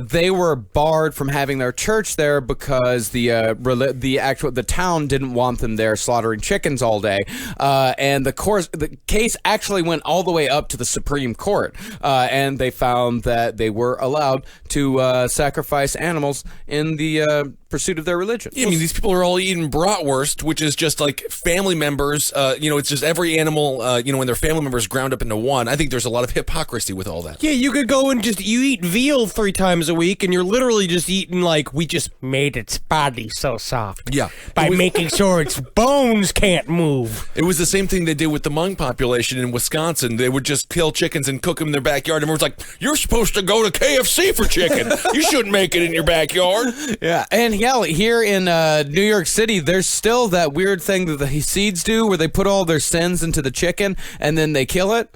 they were barred from having their church there because the town didn't want them there slaughtering chickens all day. And the case actually went all the way up to the Supreme Court, and they found that they were allowed to sacrifice animals in the pursuit of their religion. Yeah, I mean, these people are all eating bratwurst, which is just like family members. It's just every animal, when their family members ground up into one. I think there's a lot of hypocrisy with all that. Yeah, you could go and you eat veal 3 times a week, and you're literally just eating we just made its body so soft. Yeah. By making sure its bones can't move. It was the same thing they did with the Hmong population in Wisconsin. They would just kill chickens and cook them in their backyard. And everyone's like, you're supposed to go to KFC for chicken. You shouldn't make it in your backyard. Yeah, and here in New York City, there's still that weird thing that the Hasids do where they put all their sins into the chicken and then they kill it.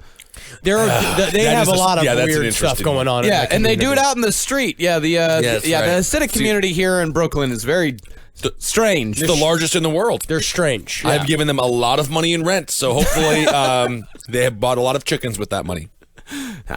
They have a lot of weird stuff going on. Yeah, and they do it out in the street. Yeah, the Hasidic community here in Brooklyn is very strange. It's the largest in the world. They're strange. I've given them a lot of money in rent, so hopefully they have bought a lot of chickens with that money.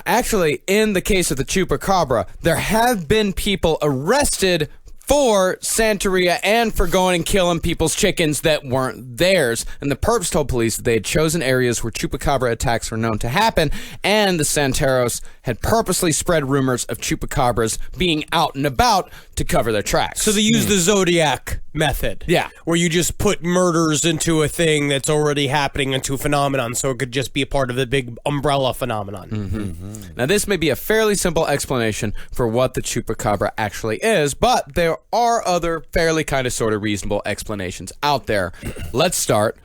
Actually, in the case of the chupacabra, there have been people arrested for Santeria and for going and killing people's chickens that weren't theirs. And the perps told police that they had chosen areas where chupacabra attacks were known to happen, and the Santeros had purposely spread rumors of chupacabras being out and about to cover their tracks. So they use the Zodiac method. Yeah. Where you just put murders into a thing that's already happening into a phenomenon, so it could just be a part of the big umbrella phenomenon. Mm-hmm. Now, this may be a fairly simple explanation for what the chupacabra actually is, but there are other fairly kind of sort of reasonable explanations out there. Let's start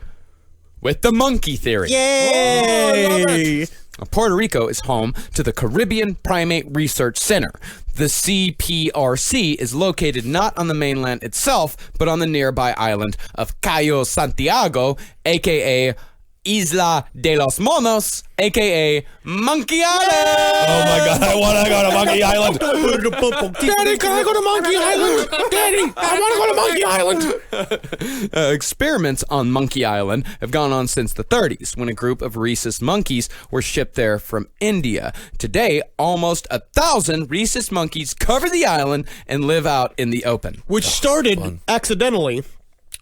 with the monkey theory. Yay! Puerto Rico is home to the Caribbean Primate Research Center. The CPRC is located not on the mainland itself, but on the nearby island of Cayo Santiago, a.k.a. Isla de los Monos, a.k.a. Monkey Island! Oh my God, I want to go to Monkey Island. Daddy, can I go to Monkey Island? Daddy, I want to go to Monkey Island. Experiments on Monkey Island have gone on since the 30s, when a group of rhesus monkeys were shipped there from India. Today, almost 1,000 rhesus monkeys cover the island and live out in the open. Which started accidentally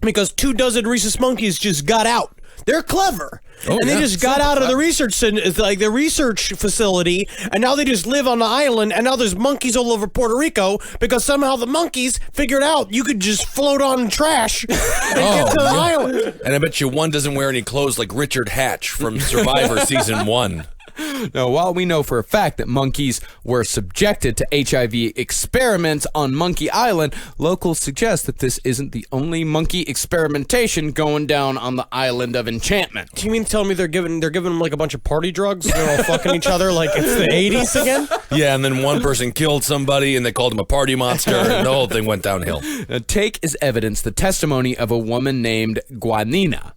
because 24 rhesus monkeys just got out. They're clever. And they just got out of the research center, like the research facility, and now they just live on the island, and now there's monkeys all over Puerto Rico because somehow the monkeys figured out you could just float on trash and get to the island. And I bet you one doesn't wear any clothes like Richard Hatch from Survivor Season 1. Now, while we know for a fact that monkeys were subjected to HIV experiments on Monkey Island, locals suggest that this isn't the only monkey experimentation going down on the island of enchantment. Do you mean to tell me they're giving them like a bunch of party drugs? They're all fucking each other like it's the 80s again? Yeah, and then one person killed somebody and they called him a party monster and the whole thing went downhill. Take as evidence the testimony of a woman named Guanina.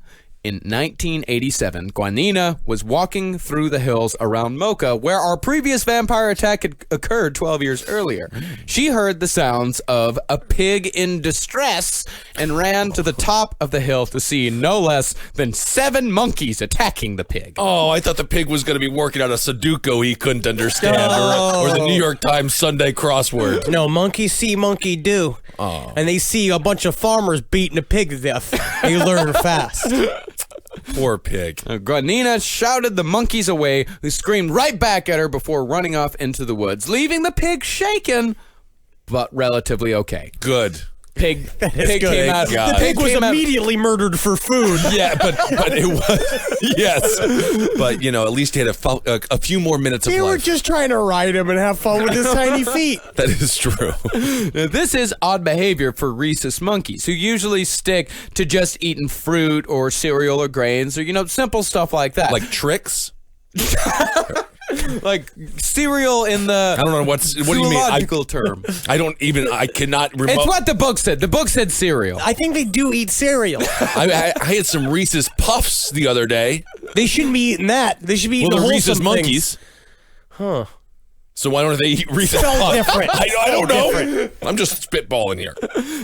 In 1987, Guanina was walking through the hills around Mocha, where our previous vampire attack had occurred 12 years earlier. She heard the sounds of a pig in distress and ran to the top of the hill to see no less than 7 monkeys attacking the pig. Oh, I thought the pig was going to be working out a Sudoku he couldn't understand, or the New York Times Sunday crossword. No, monkey see, monkey do. Oh. And they see a bunch of farmers beating a pig to death. They learn fast. Poor pig. Guanina shouted the monkeys away, who screamed right back at her before running off into the woods, leaving the pig shaken, but relatively okay. Good. Pig Good. came out. God. The pig was came out- immediately murdered for food. Yeah, but it was yes, but at least he had a few more minutes of They were life. just trying to ride him and have fun with his tiny feet. That is true. Now, this is odd behavior for rhesus monkeys, who usually stick to just eating fruit or cereal or grains or, simple stuff like that. Like tricks. Like cereal in the I don't know what do you mean? zoological term. I cannot remember. It's what the book said. The book said cereal. I think they do eat cereal. I had some Reese's Puffs the other day. They shouldn't be eating that. They should be eating Well, the they're Reese's wholesome monkeys. things. Huh. So why don't they eat Reese's Spelled Puffs? different. I don't know. Different. I'm just spitballing here.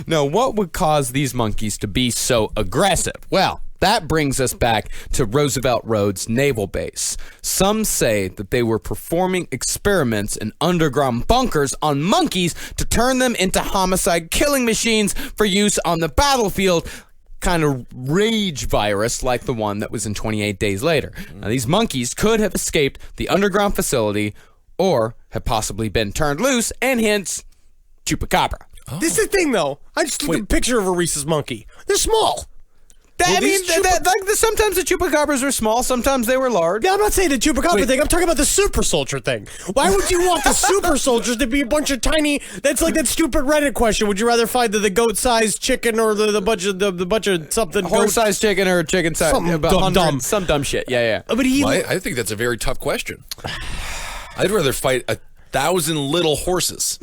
Now, what would cause these monkeys to be so aggressive? Well, that brings us back to Roosevelt Road's naval base. Some say that they were performing experiments in underground bunkers on monkeys to turn them into homicide killing machines for use on the battlefield. Kind of rage virus like the one that was in 28 Days Later. Now, these monkeys could have escaped the underground facility or have possibly been turned loose, and hence chupacabra. This is the thing, though. I just took a picture of a rhesus monkey. They're small. Sometimes the chupacabras were small, sometimes they were large. Yeah, I'm not saying the chupacabra thing. I'm talking about the super soldier thing. Why would you want the super soldiers to be a bunch of tiny? That's like that stupid Reddit question. Would you rather find the goat-sized chicken or the bunch of something? Horse-sized chicken or chicken-sized? Something dumb. Some dumb shit. Yeah. But he. Well, I think that's a very tough question. I'd rather fight 1,000 little horses.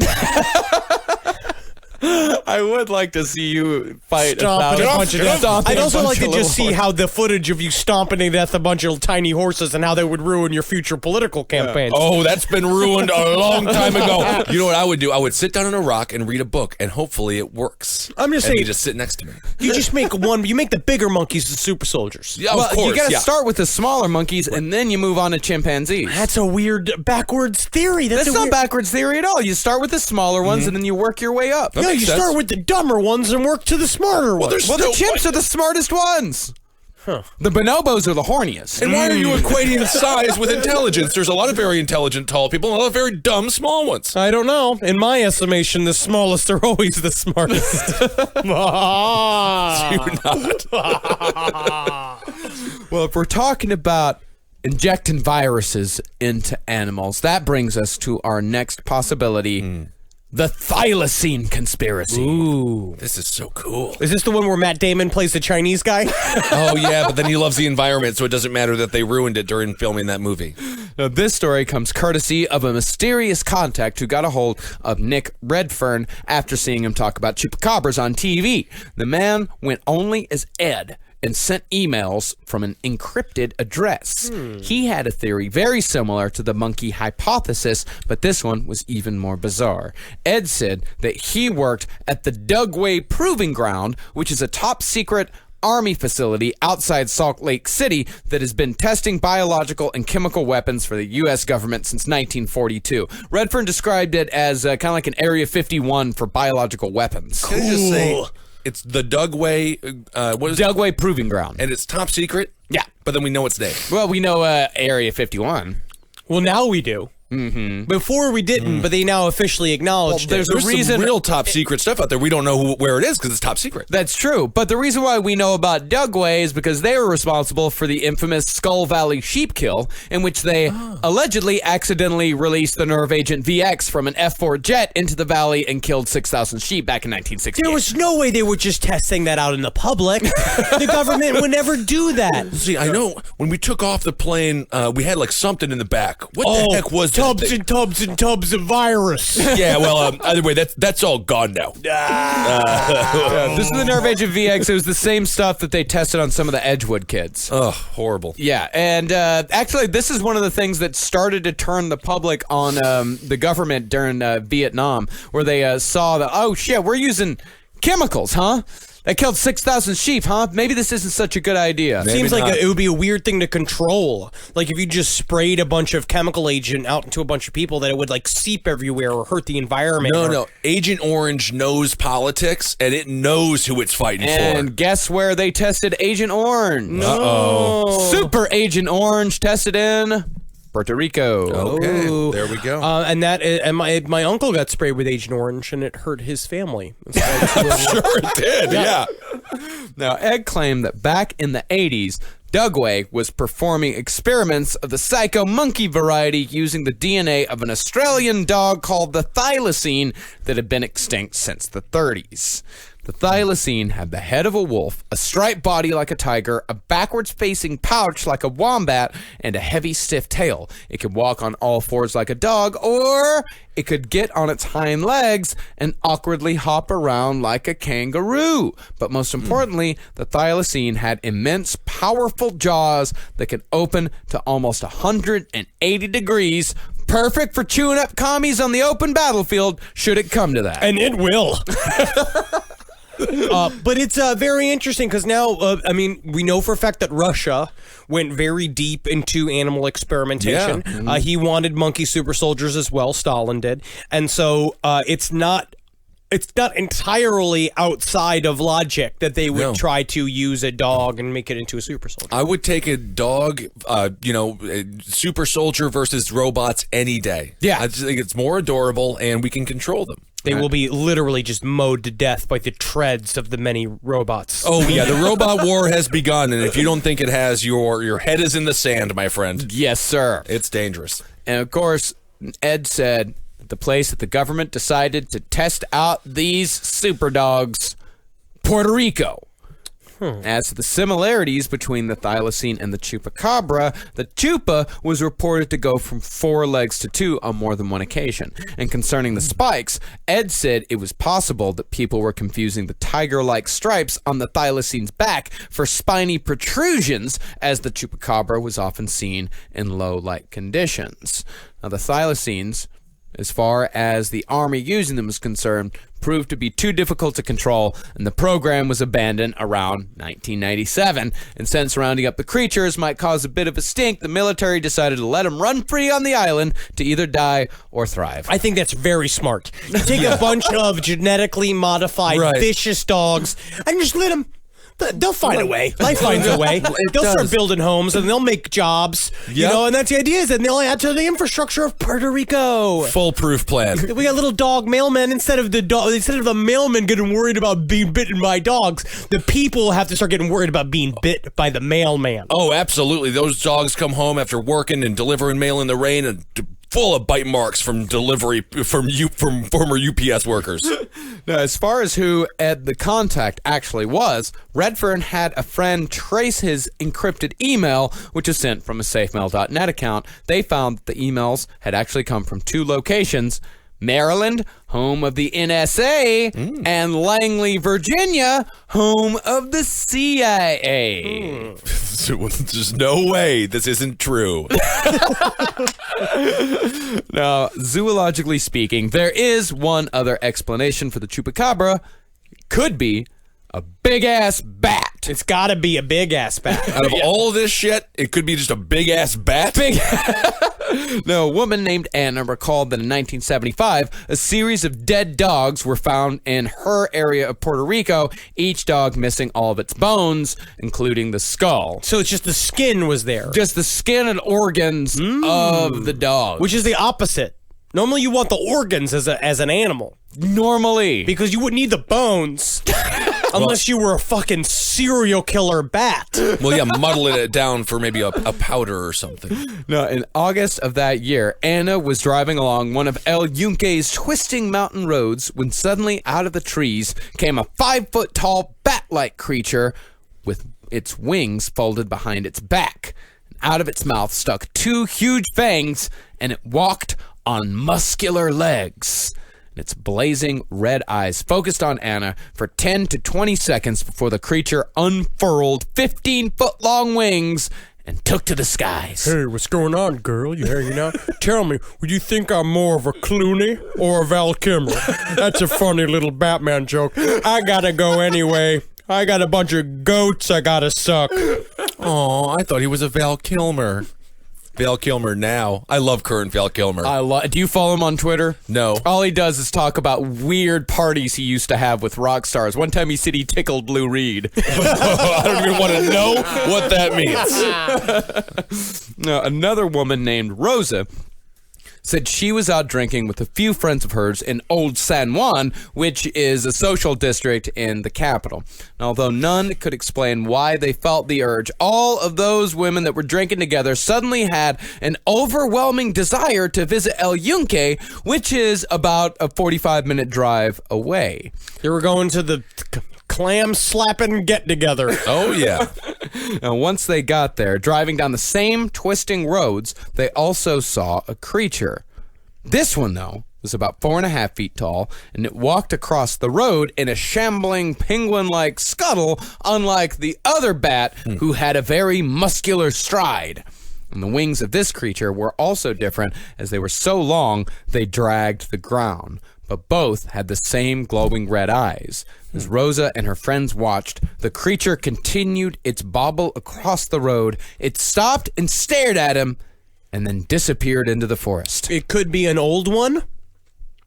I would like to see you fight Stomping a bunch of death. stomping I'd a also bunch like to of just little see how the footage of you stomping to death a bunch of tiny horses and how they would ruin your future political campaigns. Oh, that's been ruined a long time ago. You know what I would do? I would sit down on a rock and read a book, and hopefully it works. I'm just and saying- you just sit next to me. You just make one. You make the bigger monkeys the super soldiers. Yeah, Well, of course. you got to yeah. start with the smaller monkeys, and then you move on to chimpanzees. That's a weird backwards theory. That's a not weird- backwards theory at all. You start with the smaller ones, and then you work your way up. No, makes you sense. start with the dumber ones and work to the smarter ones. there's- Well, the No, chimps are the smartest ones. The bonobos are the horniest. And why are you equating size with intelligence? There's a lot of very intelligent tall people and a lot of very dumb small ones. I don't know. In my estimation, the smallest are always the smartest. Well, if we're talking about injecting viruses into animals, that brings us to our next possibility. The thylacine conspiracy. Ooh. This is so cool. Is this the one where Matt Damon plays the Chinese guy? Oh, yeah, but then he loves the environment, so it doesn't matter that they ruined it during filming that movie. Now, this story comes courtesy of a mysterious contact who got a hold of Nick Redfern after seeing him talk about chupacabras on TV. The man went only as Ed and sent emails from an encrypted address. He had a theory very similar to the monkey hypothesis, but this one was even more bizarre. Ed said that he worked at the Dugway Proving Ground, which is a top secret Army facility outside Salt Lake City that has been testing biological and chemical weapons for the U.S. government since 1942. Redfern described it as kind of like an Area 51 for biological weapons. Can I just say, it's the Dugway, what is it? Dugway Proving Ground. And it's top secret? Yeah. But then we know its name. Well, we know Area 51. Well, now we do. Mm-hmm. Before we didn't, but they now officially acknowledged Well, it. there's a reason- some real top secret stuff out there. We don't know where it is because it's top secret. That's true, but the reason why we know about Dugway is because they were responsible for the infamous Skull Valley sheep kill, in which they allegedly accidentally released the nerve agent VX from an F-4 jet into the valley and killed 6,000 sheep back in 1968. There was no way they were just testing that out in the public. The government would never do that. See, I know when we took off the plane, we had like something in the back. What the heck was tell tubs and tubs and tubs of virus. Yeah, well, either way, that's all gone now. This is the nerve agent VX. It was the same stuff that they tested on some of the Edgewood kids. Oh, horrible. Yeah, and actually, this is one of the things that started to turn the public on the government during Vietnam, where they saw that, oh shit, we're using chemicals, huh? That killed 6,000 sheep, huh? Maybe this isn't such a good idea. Seems like it would be a weird thing to control. Like if you just sprayed a bunch of chemical agent out into a bunch of people, that it would like seep everywhere or hurt the environment. No. Agent Orange knows politics, and it knows who it's fighting And guess where they tested Agent Orange? Uh-oh. Super Agent Orange tested in Puerto Rico. Okay, Ooh. there we go. And my uncle got sprayed with Agent Orange, and it hurt his family. Sure it did, yeah. Now, Ed claimed that back in the 80s, Dugway was performing experiments of the psycho monkey variety using the DNA of an Australian dog called the thylacine that had been extinct since the 30s. The thylacine had the head of a wolf, a striped body like a tiger, a backwards-facing pouch like a wombat, and a heavy, stiff tail. It could walk on all fours like a dog, or it could get on its hind legs and awkwardly hop around like a kangaroo. But most importantly, the thylacine had immense, powerful jaws that could open to almost 180 degrees, perfect for chewing up commies on the open battlefield, should it come to that. And it will. But it's very interesting because now, we know for a fact that Russia went very deep into animal experimentation. Yeah. He wanted monkey super soldiers as well. Stalin did. And so it's not entirely outside of logic that they would try to use a dog and make it into a super soldier. I would take a dog, super soldier versus robots any day. Yeah. I just think it's more adorable, and we can control them. They will be literally just mowed to death by the treads of the many robots. Oh, yeah, the robot war has begun, and if you don't think it has, your head is in the sand, my friend. Yes, sir. It's dangerous. And of course, Ed said the place that the government decided to test out these super dogs, Puerto Rico. As to the similarities between the thylacine and the chupacabra, the chupa was reported to go from 4 legs to 2 on more than one occasion. And concerning the spikes, Ed said it was possible that people were confusing the tiger-like stripes on the thylacine's back for spiny protrusions, as the chupacabra was often seen in low-light conditions. Now, the thylacines, as far as the army using them was concerned, proved to be too difficult to control, and the program was abandoned around 1997. And since rounding up the creatures might cause a bit of a stink, the military decided to let them run free on the island to either die or thrive. I think that's very smart. You take a bunch of genetically modified vicious dogs and just let them. They'll find a way. Life finds a way. They'll start building homes and they'll make jobs. You know, and that's the idea, is that they'll add to the infrastructure of Puerto Rico. Foolproof plan. We got little dog mailmen. Instead of the mailmen getting worried about being bitten by dogs, the people have to start getting worried about being bit by the mailman. Oh, absolutely. Those dogs come home after working and delivering mail in the rain and full of bite marks from delivery from former UPS workers. Now, as far as who Ed the contact actually was, Redfern had a friend trace his encrypted email, which was sent from a safemail.net account. They found that the emails had actually come from 2 locations: Maryland, home of the NSA, and Langley, Virginia, home of the CIA. There's no way this isn't true. Now, zoologically speaking, there is one other explanation for the chupacabra. It could be a big-ass bat. It's got to be a big-ass bat. Out of all this shit, it could be just a big-ass bat? No, a woman named Anna recalled that in 1975, a series of dead dogs were found in her area of Puerto Rico, each dog missing all of its bones, including the skull. So it's just the skin was there. Just the skin and organs of the dog. Which is the opposite. Normally you want the organs as an animal. Normally. Because you wouldn't need the bones. Unless you were a fucking serial killer bat. Well, yeah, muddling it down for maybe a powder or something. No, in August of that year, Anna was driving along one of El Yunque's twisting mountain roads when suddenly out of the trees came a 5-foot-tall bat-like creature with its wings folded behind its back. out of its mouth stuck 2 huge fangs, and it walked on muscular legs. And its blazing red eyes focused on Anna for 10 to 20 seconds before the creature unfurled 15-foot-long wings and took to the skies. Hey, what's going on, girl? You hanging out? Tell me, would you think I'm more of a Clooney or a Val Kilmer? That's a funny little Batman joke. I gotta go anyway. I got a bunch of goats I gotta suck. Oh, I thought he was a Val Kilmer. Val Kilmer now. I love current Val Kilmer. Do you follow him on Twitter? No. All he does is talk about weird parties he used to have with rock stars. One time he said he tickled Lou Reed. I don't even want to know what that means. Now, another woman named Rosa said she was out drinking with a few friends of hers in Old San Juan, which is a social district in the capital. And although none could explain why they felt the urge, all of those women that were drinking together suddenly had an overwhelming desire to visit El Yunque, which is about a 45-minute drive away. They were going to the clam slapping get together. Oh, yeah. Now, once they got there, driving down the same twisting roads, they also saw a creature. This one, though, was about 4.5 feet tall, and it walked across the road in a shambling penguin-like scuttle, unlike the other bat, who had a very muscular stride. And the wings of this creature were also different, as they were so long they dragged the ground. But both had the same glowing red eyes. As Rosa and her friends watched, the creature continued its bobble across the road. It stopped and stared at him, and then disappeared into the forest. It could be an old one.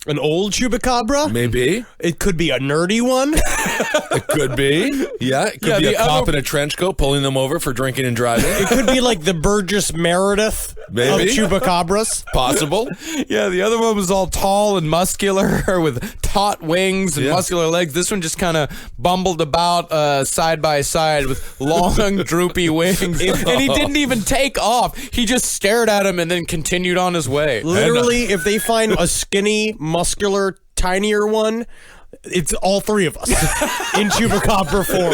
An old chupacabra? Maybe. It could be a nerdy one. It could be. Yeah, it could be a cop in a trench coat pulling them over for drinking and driving. It could be like the Burgess Meredith Maybe. of chupacabras. Possible. Yeah, the other one was all tall and muscular with taut wings and muscular legs. This one just kind of bumbled about side by side with long, droopy wings. And he didn't even take off. He just stared at him and then continued on his way. Literally, if they find a skinny, muscular, tinier one, it's all 3 of us in chupacabra form.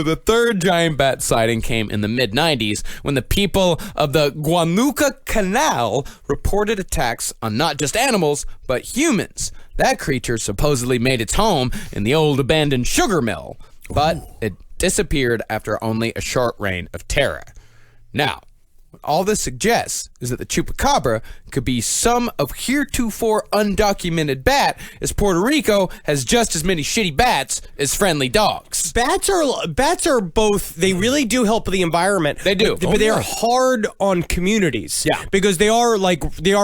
The third giant bat sighting came in the mid-90s when the people of the Guanuca Canal reported attacks on not just animals, but humans. That creature supposedly made its home in the old abandoned sugar mill, but it disappeared after only a short reign of terror. Now, what all this suggests is that the chupacabra could be some of heretofore undocumented bat, as Puerto Rico has just as many shitty bats as friendly dogs. Bats are both, they really do help the environment. They do. But they are hard on communities. Yeah. Because they are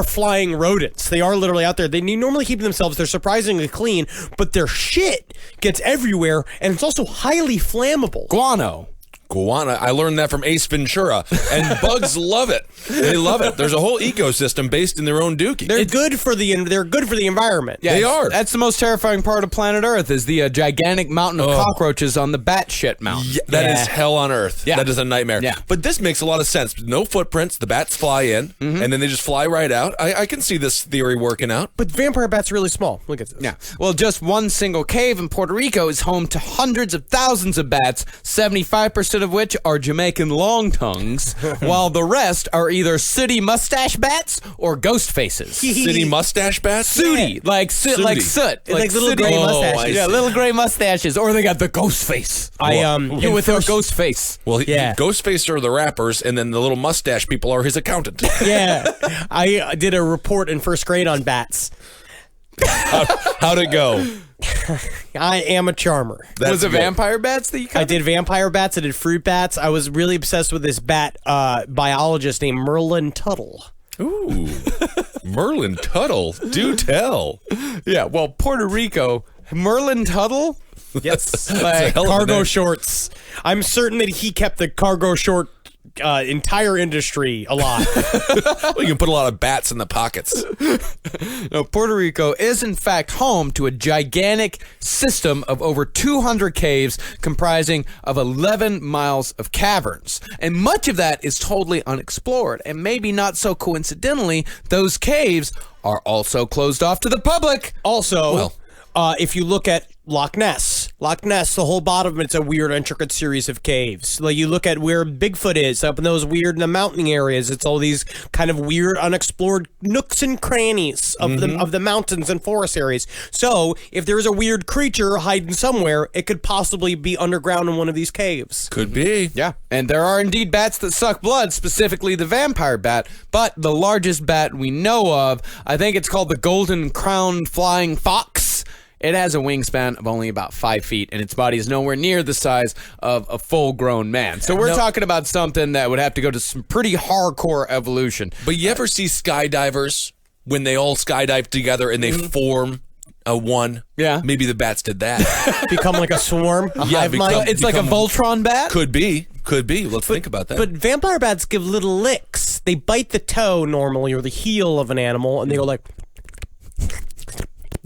flying rodents. They are literally out there. They normally keep themselves, they're surprisingly clean, but their shit gets everywhere, and it's also highly flammable. Guano. Guana. I learned that from Ace Ventura, and bugs love it. They love it. There's a whole ecosystem based in their own dookie. They're good for the environment. Yeah, They are. That's the most terrifying part of planet Earth is the gigantic mountain of cockroaches on the bat shit mountain. Yeah, that is hell on earth. Yeah. That is a nightmare. Yeah. But this makes a lot of sense. No footprints. The bats fly in, and then they just fly right out. I can see this theory working out. But vampire bats are really small. Look at this. Yeah. Well, just one single cave in Puerto Rico is home to hundreds of thousands of bats, 75% of which are Jamaican long tongues, while the rest are either sooty mustache bats or ghost faces. City mustache bats? Sooty, like soot, like soot, It's like little sooty- gray I mustaches. Yeah, little gray mustaches, or they got the ghost face. You with their ghost face. Well, Yeah. Ghostface are the rappers, and then the little mustache people are his accountant. Yeah, I did a report in first grade on bats. How'd it go? I am a charmer. Was it good. vampire bats that you I did vampire bats. I did fruit bats. I was really obsessed with this bat biologist named Merlin Tuttle. Ooh. Merlin Tuttle. Do tell. Yeah, well, Puerto Rico, Merlin Tuttle? Yes, a hell of a cargo name. shorts. I'm certain that he kept the cargo short entire industry alive. Well, you can put a lot of bats in the pockets. No, Puerto Rico is in fact home to a gigantic system of over 200 caves comprising of 11 miles of caverns. And much of that is totally unexplored. And maybe not so coincidentally, those caves are also closed off to the public. Also, if you look at Loch Ness Loch Ness, the whole bottom of it's a weird, intricate series of caves. Like you look at where Bigfoot is, up in those weird in the mountain areas. It's all these kind of weird, unexplored nooks and crannies of the mountains and forest areas. So if there's a weird creature hiding somewhere, it could possibly be underground in one of these caves. Could be. Yeah, and there are indeed bats that suck blood, specifically the vampire bat, but the largest bat we know of, I think it's called the golden crown flying fox. It has a wingspan of only about 5 feet, and its body is nowhere near the size of a full-grown man. So we're talking about something that would have to go to some pretty hardcore evolution. But you ever see skydivers when they all skydive together and they form a one? Yeah. Maybe the bats did that. Become like a swarm. A Yeah, hive become- mind. It's like a Voltron bat? Could be. Let's think about that. But vampire bats give little licks. They bite the toe normally or the heel of an animal, and they go like,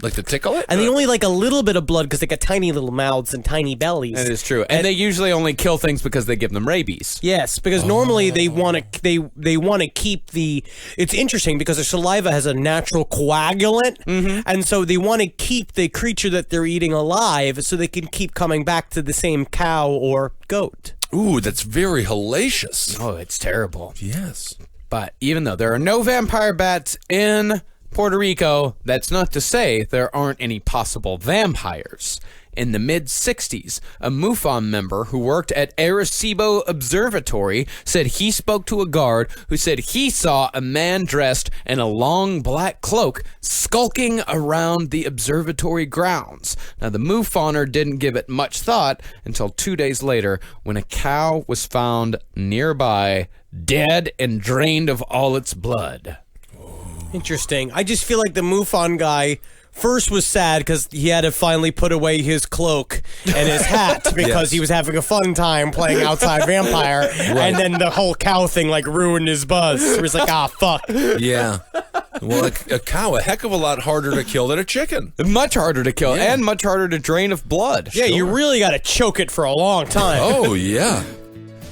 like to tickle it? and they only like a little bit of blood because they got tiny little mouths and tiny bellies. That is true. And they usually only kill things because they give them rabies. Yes, because normally they want to they want to keep the. It's interesting because their saliva has a natural coagulant, and so they want to keep the creature that they're eating alive, so they can keep coming back to the same cow or goat. Ooh, that's very hellacious. Oh, it's terrible. Yes. But even though there are no vampire bats in Puerto Rico, that's not to say there aren't any possible vampires. In the mid-60s, a MUFON member who worked at Arecibo Observatory said he spoke to a guard who said he saw a man dressed in a long black cloak skulking around the observatory grounds. Now, the MUFONer didn't give it much thought until 2 days later when a cow was found nearby, dead and drained of all its blood. Interesting. I just feel like the MUFON guy first was sad because he had to finally put away his cloak and his hat because he was having a fun time playing outside vampire, and then the whole cow thing like ruined his buzz. He was like, fuck. Yeah. Well, a cow, a heck of a lot harder to kill than a chicken. Much harder to kill and much harder to drain of blood. Yeah, you really got to choke it for a long time. Oh, yeah.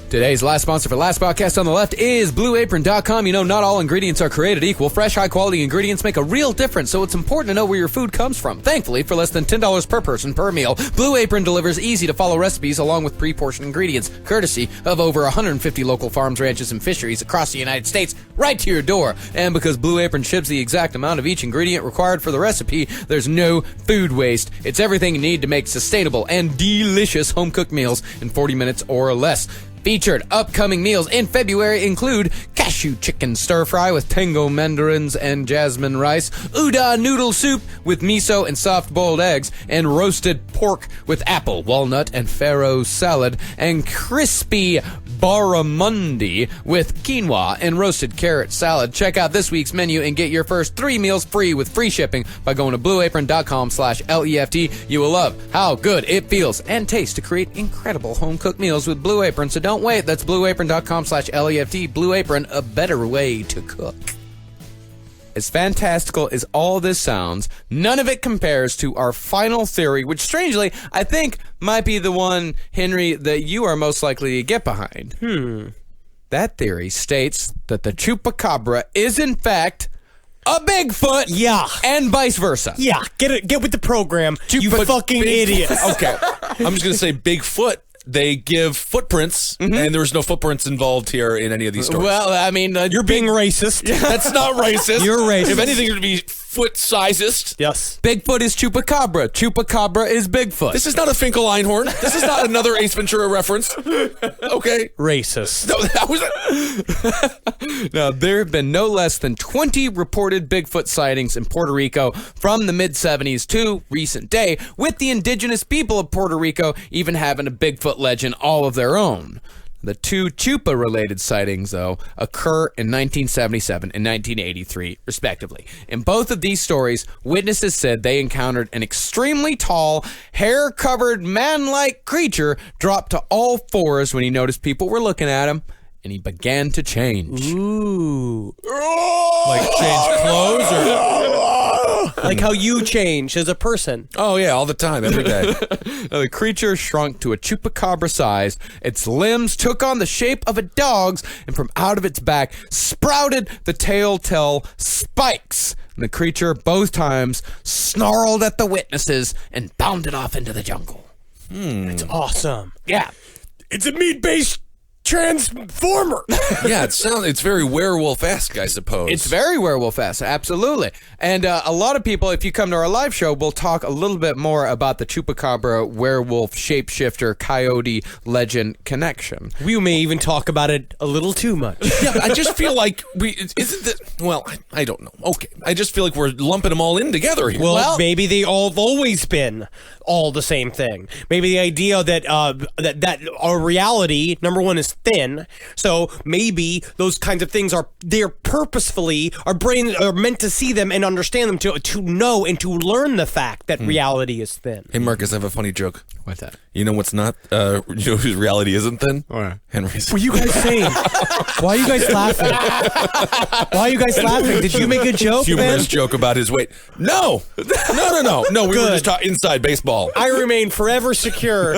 Today's last sponsor for Last Podcast on the Left is BlueApron.com. You know, not all ingredients are created equal. Fresh, high-quality ingredients make a real difference, so it's important to know where your food comes from. Thankfully, for less than $10 per person per meal, Blue Apron delivers easy-to-follow recipes along with pre-portioned ingredients, courtesy of over 150 local farms, ranches, and fisheries across the United States, right to your door. And because Blue Apron ships the exact amount of each ingredient required for the recipe, there's no food waste. It's everything you need to make sustainable and delicious home-cooked meals in 40 minutes or less. Featured upcoming meals in February include cashew chicken stir fry with tango mandarins and jasmine rice, udon noodle soup with miso and soft boiled eggs, and roasted pork with apple, walnut, and farro salad, and crispy barramundi with quinoa and roasted carrot salad. Check out this week's menu and get your first 3 meals free with free shipping by going to blueapron.com/LEFT. You will love how good it feels and tastes to create incredible home-cooked meals with Blue Apron, so don't wait. That's blueapron.com/LEFT. Blue Apron, a better way to cook. As fantastical as all this sounds, none of it compares to our final theory, which strangely, I think might be the one, Henry, that you are most likely to get behind. That theory states that the Chupacabra is in fact a Bigfoot. Yeah. And vice versa. Yeah, get with the program, you But fucking Big- idiots. Okay. I'm just going to say Bigfoot. They give footprints, and there's no footprints involved here in any of these stories. Well, I mean, You're being racist. That's not racist. You're racist. If anything, you're to be foot-sizest. Yes. Bigfoot is Chupacabra. Chupacabra is Bigfoot. This is not a Finkel Einhorn. This is not another Ace Ventura reference. Okay. Racist. No, that was Now, there have been no less than 20 reported Bigfoot sightings in Puerto Rico from the mid-'70s to recent day, with the indigenous people of Puerto Rico even having a Bigfoot legend all of their own. The 2 Chupa-related sightings, though, occur in 1977 and 1983, respectively. In both of these stories, witnesses said they encountered an extremely tall, hair-covered, man-like creature drop to all fours when he noticed people were looking at him, and he began to change. Ooh. like change clothes or... Like how you change as a person. Oh, yeah, all the time, every day. The creature shrunk to a chupacabra size. Its limbs took on the shape of a dog's, and from out of its back sprouted the telltale spikes. And the creature both times snarled at the witnesses and bounded off into the jungle. It's awesome. Yeah. It's a meat-based transformer. Yeah, it's very werewolf-esque, I suppose. It's very werewolf-esque, absolutely. And a lot of people, if you come to our live show, will talk a little bit more about the Chupacabra werewolf shapeshifter coyote legend connection. We may even talk about it a little too much. Yeah, but I just feel like isn't that, well, I don't know. Okay. I just feel like we're lumping them all in together here. Well, maybe they all have always been all the same thing. Maybe the idea that that our reality, number one, is thin. So maybe those kinds of things they're purposefully, our brains are meant to see them and understand them to know and to learn the fact that reality is thin. Hey, Marcus, I have a funny joke. What's that? You know what's not, whose reality isn't thin? What? Henry's. What are you guys saying? Why are you guys laughing? Why are you guys laughing? Did you make a joke, Humorous Ben? joke about his weight. No. No. We were Good. just talking inside baseball. I remain forever secure.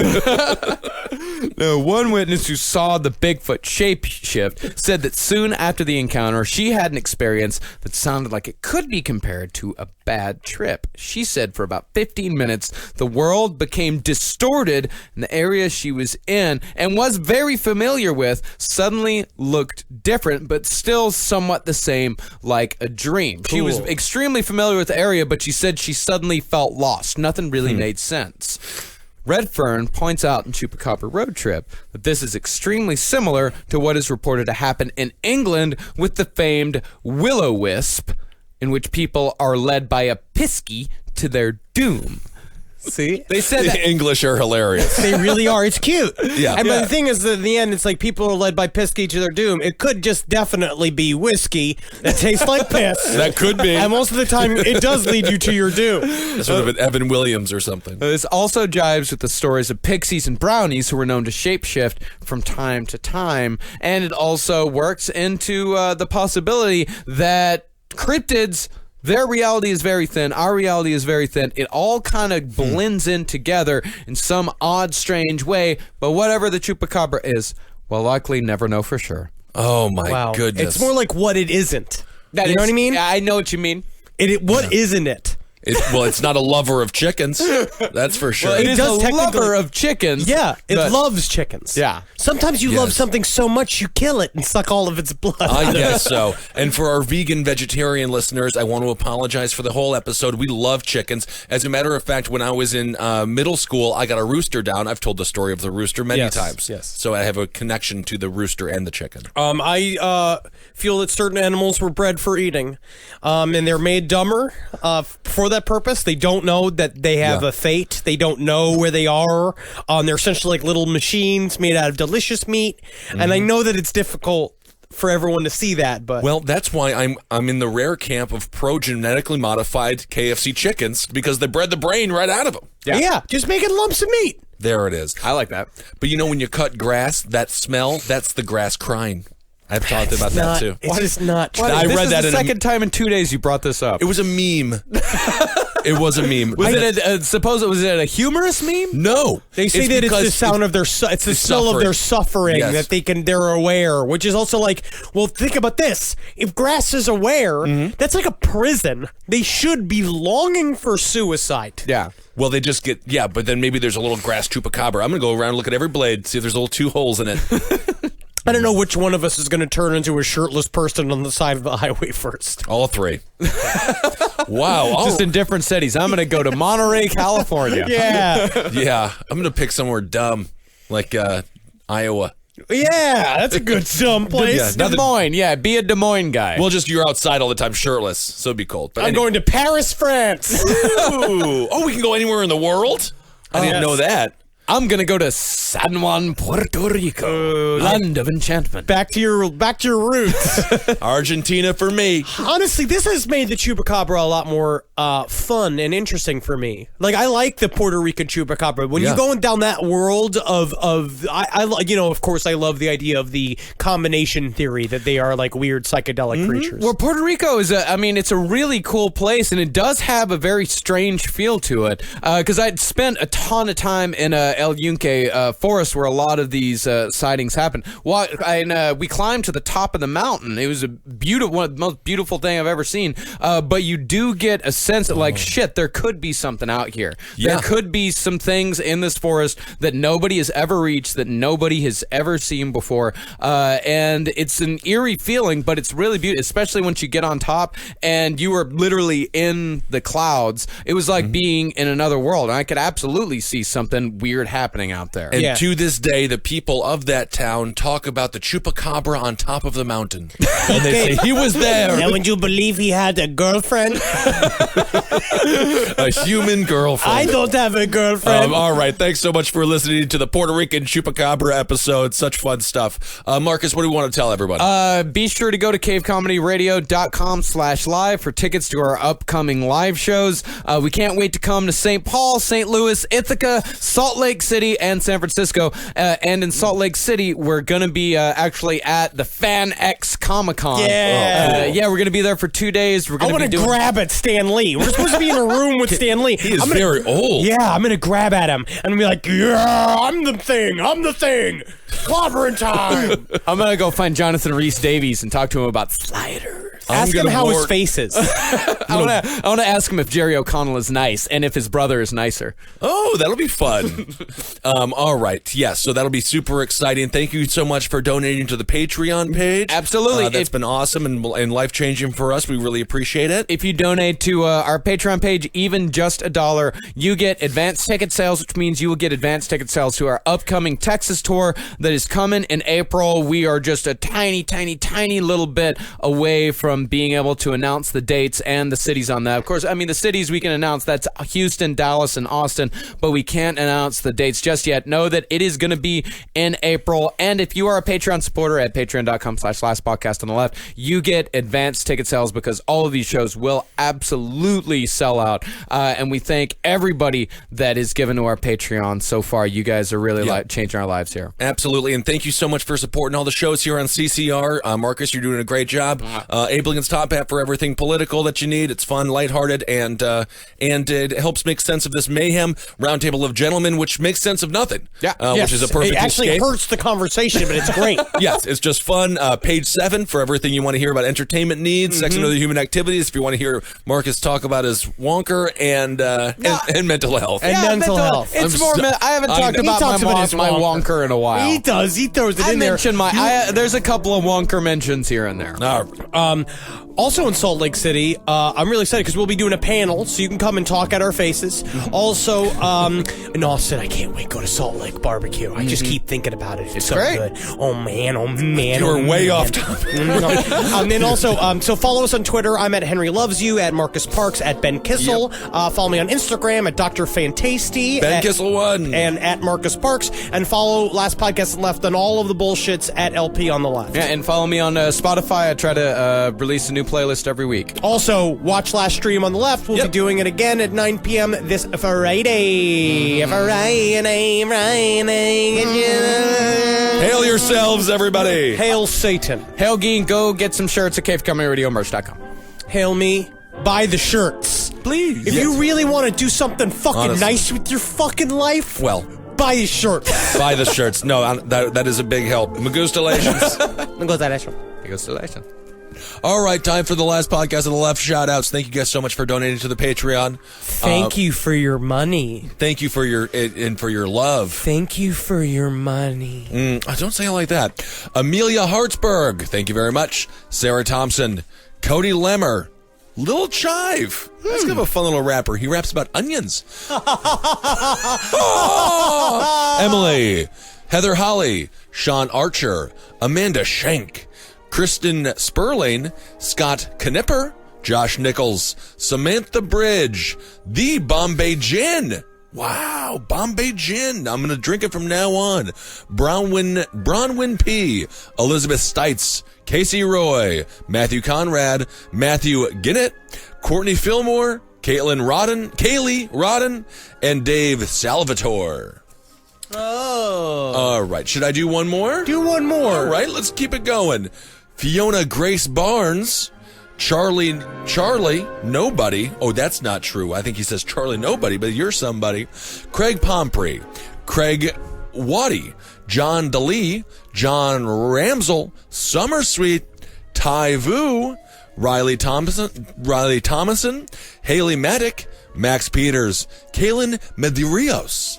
No, one witness who saw the Bigfoot shapeshift said that soon after the encounter, she had an experience that sounded like it could be compared to a bad trip. She said for about 15 minutes, the world became distorted and the area she was in and was very familiar with suddenly looked different, but still somewhat the same, like a dream. She was extremely familiar with the area, but she said she suddenly felt lost. Nothing really made sense. Redfern points out in Chupacabra Road Trip that this is extremely similar to what is reported to happen in England with the famed will-o-wisp, in which people are led by a piskie to their doom. See? They said The that English are hilarious. They really are. It's cute. Yeah. And but the thing is that in the end, it's like people are led by piskie to their doom. It could just definitely be whiskey that tastes like piss. That could be. And most of the time, it does lead you to your doom. Sort of an Evan Williams or something. this also jives with the stories of pixies and brownies who were known to shapeshift from time to time, and it also works into the possibility that cryptids, their reality is very thin, our reality is very thin. It all kind of blends in together in some odd, strange way, but whatever the Chupacabra is, we'll likely never know for sure. Oh, my Wow. goodness. It's more like what it isn't. You know what I mean? Yeah, I know what you mean. What isn't it? It's not a lover of chickens. That's for sure. It It is does a technically- lover of chickens. Yeah, it but- loves chickens. Yeah. Sometimes you love Yes. something so much you kill it and suck all of its blood. I guess so. And for our vegan vegetarian listeners, I want to apologize for the whole episode. We love chickens. As a matter of fact, when I was in middle school, I got a rooster down. I've told the story of the rooster many Yes, times. yes. So I have a connection to the rooster and the chicken. I feel that certain animals were bred for eating, and they're made dumber for that purpose. They don't know that they have Yeah. a fate. They don't know where they are. They're essentially like little machines made out of delicious meat. And I know that it's difficult for everyone to see that, but Well, that's why I'm in the rare camp of pro-genetically modified KFC chickens, because they bred the brain right out of them. yeah, just make it lumps of meat. There it is. I like that. But you know, when you cut grass, that smell, that's the grass crying. I've talked about that Not, too. it's just not. I this read is that the in a- second time in 2 days you brought this up. It was a meme. It was a meme. Was it a humorous meme? No. They say that it's the sound of their it's the smell of their suffering Yes. that they're aware, which is also like, well, think about this. If grass is aware, that's like a prison. They should be longing for suicide. Yeah. Well, they just get, but then maybe there's a little grass chupacabra. I'm going to go around and look at every blade, see if there's little 2 holes in it. I don't know which one of us is going to turn into a shirtless person on the side of the highway first. All 3. Wow. Just in different cities. I'm going to go to Monterey, California. Yeah. Yeah. I'm going to pick somewhere dumb, like Iowa. Yeah, that's a good dumb place. Yeah, Des Moines. Yeah, be a Des Moines guy. Well, just you're outside all the time shirtless, so it'd be cold. But I'm going to Paris, France. Ooh. Oh, we can go anywhere in the world? I didn't know that. I'm going to go to San Juan, Puerto Rico. Land of enchantment. Back to your roots. Argentina for me. Honestly, this has made the Chupacabra a lot more fun and interesting for me. Like, I like the Puerto Rican Chupacabra. When you're going down that world of of course, I love the idea of the combination theory that they are like weird psychedelic creatures. Well, Puerto Rico is it's a really cool place, and it does have a very strange feel to it. Because I'd spent a ton of time in El Yunque forest where a lot of these sightings happen. We climbed to the top of the mountain. It was one of the most beautiful thing I've ever seen. But you do get a sense that, like, shit, there could be something out here. Yeah. There could be some things in this forest that nobody has ever reached, that nobody has ever seen before. And it's an eerie feeling, but it's really beautiful, especially once you get on top and you are literally in the clouds. It was like being in another world. And I could absolutely see something weird happening out there. And to this day, the people of that town talk about the chupacabra on top of the mountain. And they say, he was there. Now, would you believe he had a girlfriend? A human girlfriend. I don't have a girlfriend. All right. Thanks so much for listening to the Puerto Rican Chupacabra episode. Such fun stuff. Marcus, what do you want to tell everybody? Be sure to go to cavecomedyradio.com/live for tickets to our upcoming live shows. We can't wait to come to St. Paul, St. Louis, Ithaca, Salt Lake City, and San Francisco. And in Salt Lake City, we're going to be actually at the Fan X Comic-Con. Yeah. We're going to be there for 2 days. We're I going to want be to doing... grab at Stan Lee. We're supposed to be in a room with Stan Lee. He is very old. Yeah, I'm going to grab at him and be like, yeah, I'm the thing. Clobbering time. I'm going to go find Jonathan Rhys Davies and talk to him about sliders. Ask him how his face is. I want to ask him if Jerry O'Connell is nice and if his brother is nicer. Oh, that'll be fun. All right. Yes, so that'll be super exciting. Thank you so much for donating to the Patreon page. Absolutely. That's been awesome and life-changing for us. We really appreciate it. If you donate to our Patreon page, even just $1, you get advanced ticket sales, which means you will get advanced ticket sales to our upcoming Texas tour that is coming in April. We are just a tiny, tiny, tiny little bit away from being able to announce the dates and the cities on that. Of course, I mean, the cities we can announce, that's Houston, Dallas, and Austin, but we can't announce the dates just yet. Know that it is going to be in April, and if you are a Patreon supporter at patreon.com/lastpodcast on the left, you get advanced ticket sales because all of these shows will absolutely sell out, and we thank everybody that is given to our Patreon so far. You guys are really changing our lives here. Absolutely, and thank you so much for supporting all the shows here on CCR. Marcus, you're doing a great job. Abe Lincoln's Top Hat for everything political that you need. It's fun, lighthearted, and it helps make sense of this mayhem. Roundtable of Gentlemen, which makes sense of nothing. Which is a perfect It actually escape. hurts the conversation, but it's great. Yes, it's just fun. Page 7 for everything you want to hear about entertainment needs, sex and other human activities. If you want to hear Marcus talk about his wonker and mental health. And mental health. It's more. I haven't talked He about talks about his my wonker. wonker in a while. He does. He throws it I in there. mentioned there's a couple of wonker mentions here and there. Also in Salt Lake City, I'm really excited because we'll be doing a panel, so you can come and talk at our faces. Also, in Austin, I can't wait to go to Salt Lake Barbecue. I just keep thinking about it. It's so great. good. Oh man. You're way off topic. And then also, so follow us on Twitter. I'm at Henry Loves You, at Marcus Parks, at Ben Kissel. Follow me on Instagram at Dr. Fantasty. Ben Kissel 1. And at Marcus Parks. And follow Last Podcast on the Left on all of the bullshits at LP on the Left. Yeah, and follow me on Spotify. I try to release a new playlist every week. Also, watch Last Stream on the Left. We'll be doing it again at 9 p.m. this Friday. Hail yourselves, everybody. Hail Satan. Hail Geen, go get some shirts at cavecomedyradiomerch.com. Hail me. Buy the shirts. Please. If you really want to do something fucking Honestly. nice with your fucking life, Well, buy a shirt. buy the shirts. No, that is a big help. Magustalations. All right, time for the Last Podcast on the Left. Shout outs. Thank you guys so much for donating to the Patreon. Thank you for your money. Thank you for your love. Thank you for your money. Don't say it like that. Amelia Hartsberg. Thank you very much. Sarah Thompson. Cody Lemmer. Little Chive. That's kind of a fun little rapper. He raps about onions. Emily. Heather Holly. Sean Archer. Amanda Schenk. Kristen Sperling, Scott Knipper, Josh Nichols, Samantha Bridge, the Bombay Gin. Wow, Bombay Gin. I'm going to drink it from now on. Bronwyn P, Elizabeth Stites, Casey Roy, Matthew Conrad, Matthew Ginnett, Courtney Fillmore, Kaylee Rodden, and Dave Salvatore. Oh. All right, should I do one more? Do one more. All right, let's keep it going. Fiona Grace Barnes, Charlie Nobody. Oh, that's not true. I think he says Charlie Nobody, but you're somebody. Craig Pomprey, Craig Waddy, John DeLee, John Ramsel, Summer Sweet, Ty Vu, Riley Thomason, Haley Maddock, Max Peters, Kaylin Medeiros,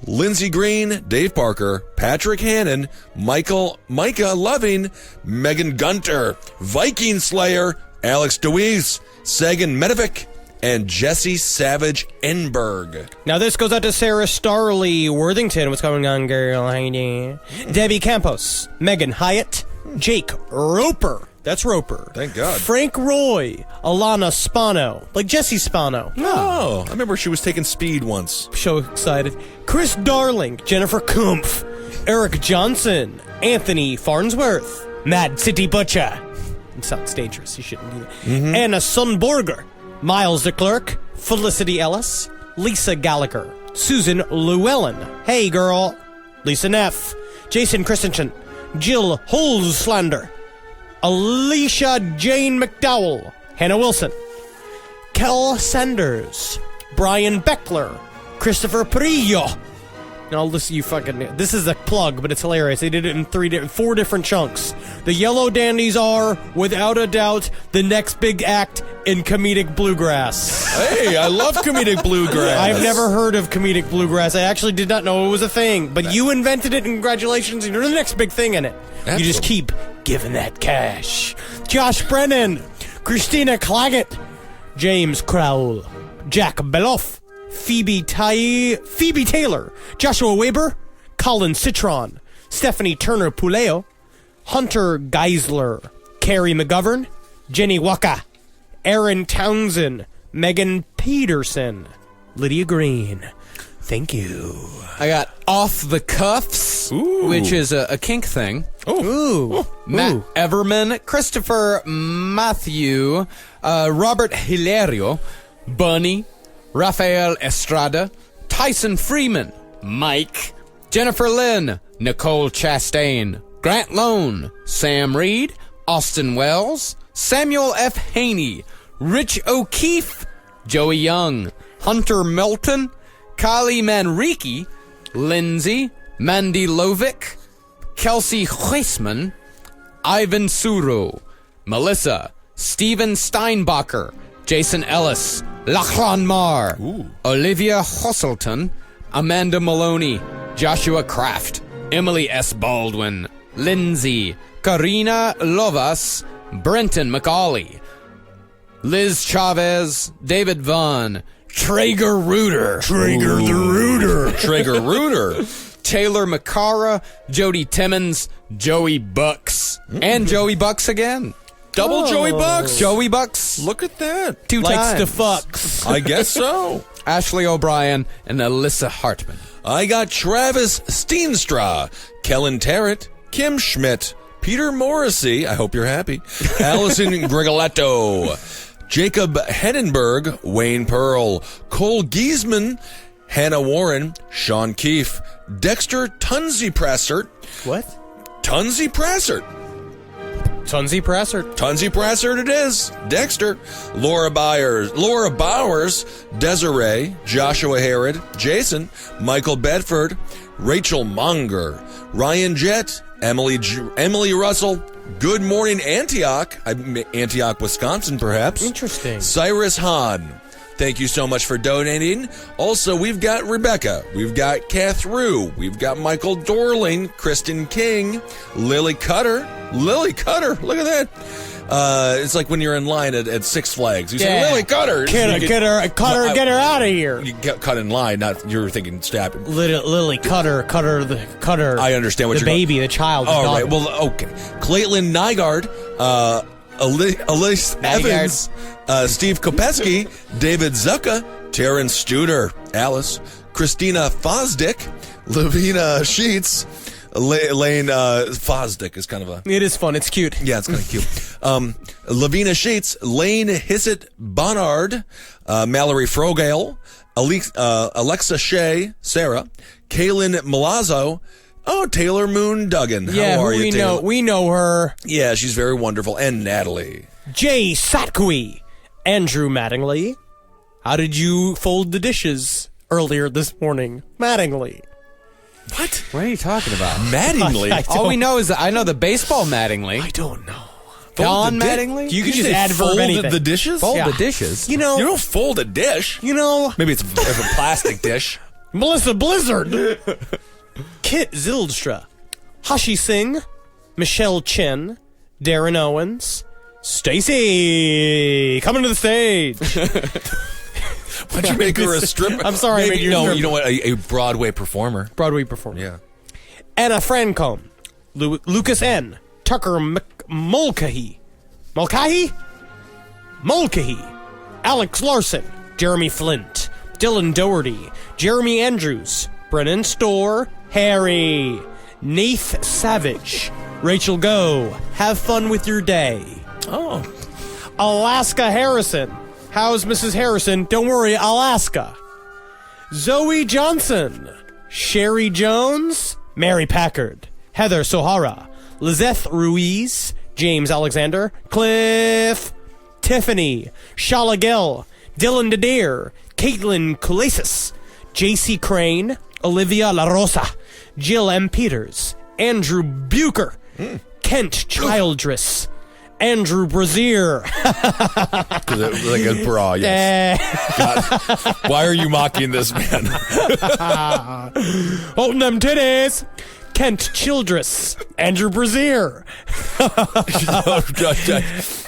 Lindsey Green, Dave Parker, Patrick Hannon, Micah Loving, Megan Gunter, Viking Slayer, Alex DeWeese, Sagan Medovic, and Jesse Savage Enberg. Now this goes out to Sarah Starley Worthington. What's going on, girl? How you doing? Debbie Campos, Megan Hyatt, Jake Roper. That's Roper. Thank God. Frank Roy, Alana Spano, like Jesse Spano. Oh, I remember she was taking speed once. So excited. Chris Darling, Jennifer Kumpf, Eric Johnson, Anthony Farnsworth, Mad City Butcher. It sounds dangerous. You shouldn't do that. Anna Sunborger, Miles DeClerc, Felicity Ellis, Lisa Gallagher, Susan Llewellyn. Hey, girl. Lisa Neff, Jason Christensen, Jill Holzlander, Alicia Jane McDowell, Hannah Wilson, Kel Sanders, Brian Beckler, Christopher Perillo. Now listen, you fucking. This is a plug, but it's hilarious. They did it in four different chunks. The Yellow Dandies are, without a doubt, the next big act in comedic bluegrass. Hey, I love comedic bluegrass. I've never heard of comedic bluegrass. I actually did not know it was a thing, but you invented it. And congratulations, you're the next big thing in it. Absolutely. You just keep giving that cash. Josh Brennan, Christina Claggett, James Crowell, Jack Beloff, Phoebe Taylor, Joshua Weber, Colin Citron, Stephanie Turner Puleo, Hunter Geisler, Carrie McGovern, Jenny Waka, Aaron Townsend, Megan Peterson, Lydia Green. Thank you. I got Off the Cuffs, which is a kink thing. Ooh. Matt Everman, Christopher Matthew, Robert Hilario, Bunny, Rafael Estrada, Tyson Freeman, Mike, Jennifer Lynn, Nicole Chastain, Grant Lone, Sam Reed, Austin Wells, Samuel F. Haney, Rich O'Keefe, Joey Young, Hunter Melton, Kylie Manrique, Lindsay, Mandy Lovick, Kelsey Huisman, Ivan Suro, Melissa, Steven Steinbacher, Jason Ellis, Lachlan Marr, Olivia Hosselton, Amanda Maloney, Joshua Kraft, Emily S. Baldwin, Lindsay, Karina Lovas, Brenton McCauley, Liz Chavez, David Vaughn, Traeger Reuter, Traeger Reuter. Taylor McCara, Jody Timmons, Joey Bucks, and Joey Bucks again. Double Joey Bucks. Joey Bucks. Look at that. Two Likes times. to fucks. I guess so. Ashley O'Brien and Alyssa Hartman. I got Travis Steenstra, Kellen Tarrant, Kim Schmidt, Peter Morrissey, I hope you're happy, Allison Grigoletto, Jacob Henenberg, Wayne Pearl, Cole Giesman, Hannah Warren, Sean Keefe, Dexter Tunsey Pressert. What? Tunsey Pressert. Tunsey Presser. Tunsey Pressert it is. Dexter. Laura Bowers, Desiree, Joshua Herod, Jason, Michael Bedford, Rachel Monger, Ryan Jett, Emily Russell, Good Morning Antioch, Antioch, Wisconsin, perhaps. Interesting. Cyrus Hahn. Thank you so much for donating. Also, we've got Rebecca. We've got Kath Rue. We've got Michael Dorling, Kristen King, Lily Cutter. Lily Cutter, look at that. It's like when you're in line at Six Flags. You say, Lily Cutter. Get her out of here. You get cut in line, not you're thinking stab him. Lily Cutter. I understand what the you're baby, the child. All right, well, okay. Caitlin Nygaard, Elise Evans, Steve Kopecky, David Zucka, Taryn Studer, Alice, Christina Fosdick, Lavina Sheets, Lane Fosdick is kind of a... It is fun. It's cute. Yeah, it's kind of cute. Lavina Sheets, Lane Hissett Bonnard, Mallory Frogale, Alexa Shea, Sarah, Kaylin Malazzo, Taylor Moon Duggan. Yeah, how are you, Taylor? we know her. Yeah, she's very wonderful. And Natalie. Jay Satqui, Andrew Mattingly. How did you fold the dishes earlier this morning? Mattingly. What? What are you talking about? Mattingly? All we know is that I know the baseball Mattingly. I don't know. Don Mattingly? You can just say adverb folded anything. the dishes? Fold Yeah. the dishes. You know, You don't fold a dish. Maybe it's a plastic dish. Melissa Blizzard, Kit Zylstra, Hashi Singh, Michelle Chen, Darren Owens, Stacy, coming to the stage. Why'd you make her a stripper? I'm sorry, I Maybe, made you a no, stripper. you know what? A Broadway performer. Broadway performer. Yeah. Anna Francombe, Lucas N, Tucker Mulcahy, Alex Larson, Jeremy Flint, Dylan Doherty, Jeremy Andrews, Brennan Storr, Harry, Nath Savage, Rachel Go, have fun with your day. Oh. Alaska Harrison, how's Mrs. Harrison? Don't worry, Alaska. Zoe Johnson, Sherry Jones, Mary Packard, Heather Sohara, Lizeth Ruiz, James Alexander, Cliff, Tiffany, Shala Gill, Dylan Dedere, Caitlin Kulesis, JC Crane, Olivia La Rosa, Jill M. Peters, Andrew Bucher, Kent Childress, Andrew Brazier. Like a bra, yes. God. Why are you mocking this man? Holding them titties. Kent Childress, Andrew Brazier,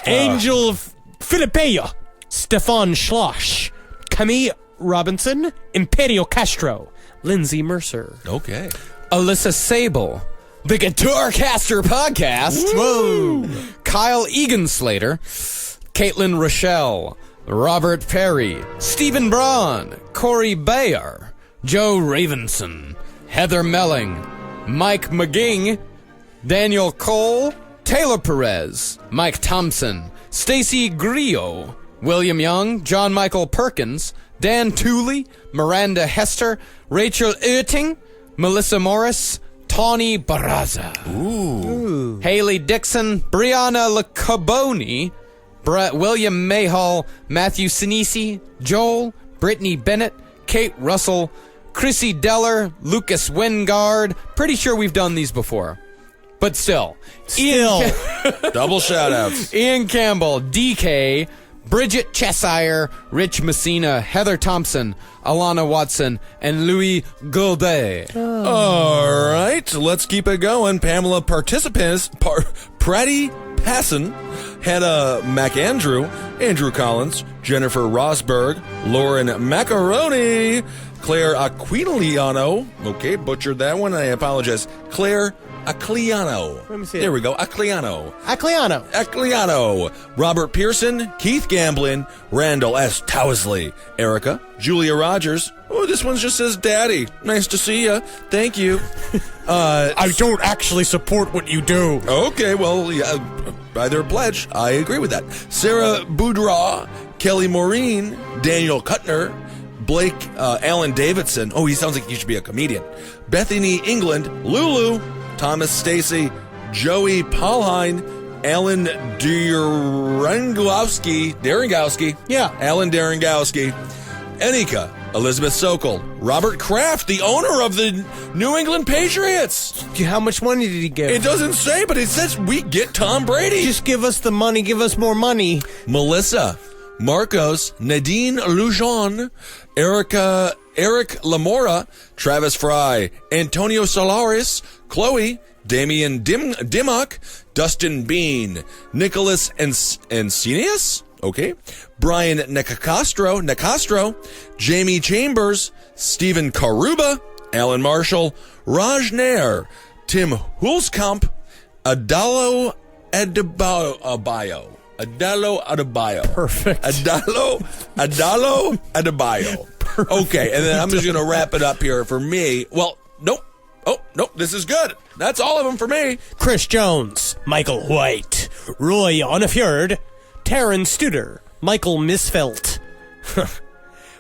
Angel Filipea, Stefan Schloss, Camille Robinson, Imperio Castro, Lindsay Mercer. Okay. Alyssa Sable, the Guitar Caster Podcast. Whoa. Kyle Egan Slater, Caitlin Rochelle, Robert Perry, Stephen Braun, Corey Bayer, Joe Ravenson, Heather Melling, Mike McGing, Daniel Cole, Taylor Perez, Mike Thompson, Stacy Grillo, William Young, John Michael Perkins, Dan Tooley, Miranda Hester, Rachel Oetting, Melissa Morris, Tawny Barraza, Haley Dixon, Brianna Lacaboni, William Mayhall, Matthew Sinisi, Joel, Brittany Bennett, Kate Russell, Chrissy Deller, Lucas Wingard. Pretty sure we've done these before. But still. Double shout-outs. Ian Campbell, DK, Bridget Cheshire, Rich Messina, Heather Thompson, Alana Watson, and Louis Gaudet. All right, let's keep it going. Pamela participants, Pratty Passon, Hannah McAndrew, Andrew Collins, Jennifer Rosberg, Lauren Macaroni, Claire Aquiliano. Okay, butchered that one. I apologize. Claire Aquiliano. Let me see it. There we go. Aquiliano. Acliano. Robert Pearson, Keith Gamblin, Randall S. Towsley, Erica, Julia Rogers. Oh, this one just says Daddy. Nice to see ya. Thank you. I don't actually support what you do. Okay, well, yeah, by their pledge, I agree with that. Sarah Boudreau, Kelly Maureen, Daniel Kuttner, Blake Allen Davidson. Oh, he sounds like he should be a comedian. Bethany England, Lulu, Thomas Stacy, Joey Paulhine, Alan Darengowski. Yeah. Alan Darengowski. Enika, Elizabeth Sokol, Robert Kraft, the owner of the New England Patriots. How much money did he give? It doesn't say, but it says we get Tom Brady. Just give us the money. Give us more money. Melissa, Marcos, Nadine Lujan, Eric Lamora, Travis Fry, Antonio Solaris, Chloe, Damian Dimmock, Dustin Bean, Nicholas Encinius, okay, Brian Nicastro, Jamie Chambers, Stephen Karuba, Alan Marshall, Raj Nair, Tim Hulskamp, Adalo Adebayo. Perfect. Adalo Adebayo. Okay, and then I'm just going to wrap it up here for me. Well, nope. Oh, nope, this is good. That's all of them for me. Chris Jones, Michael White, Roy Onafjord, Taryn Studer, Michael Misfelt,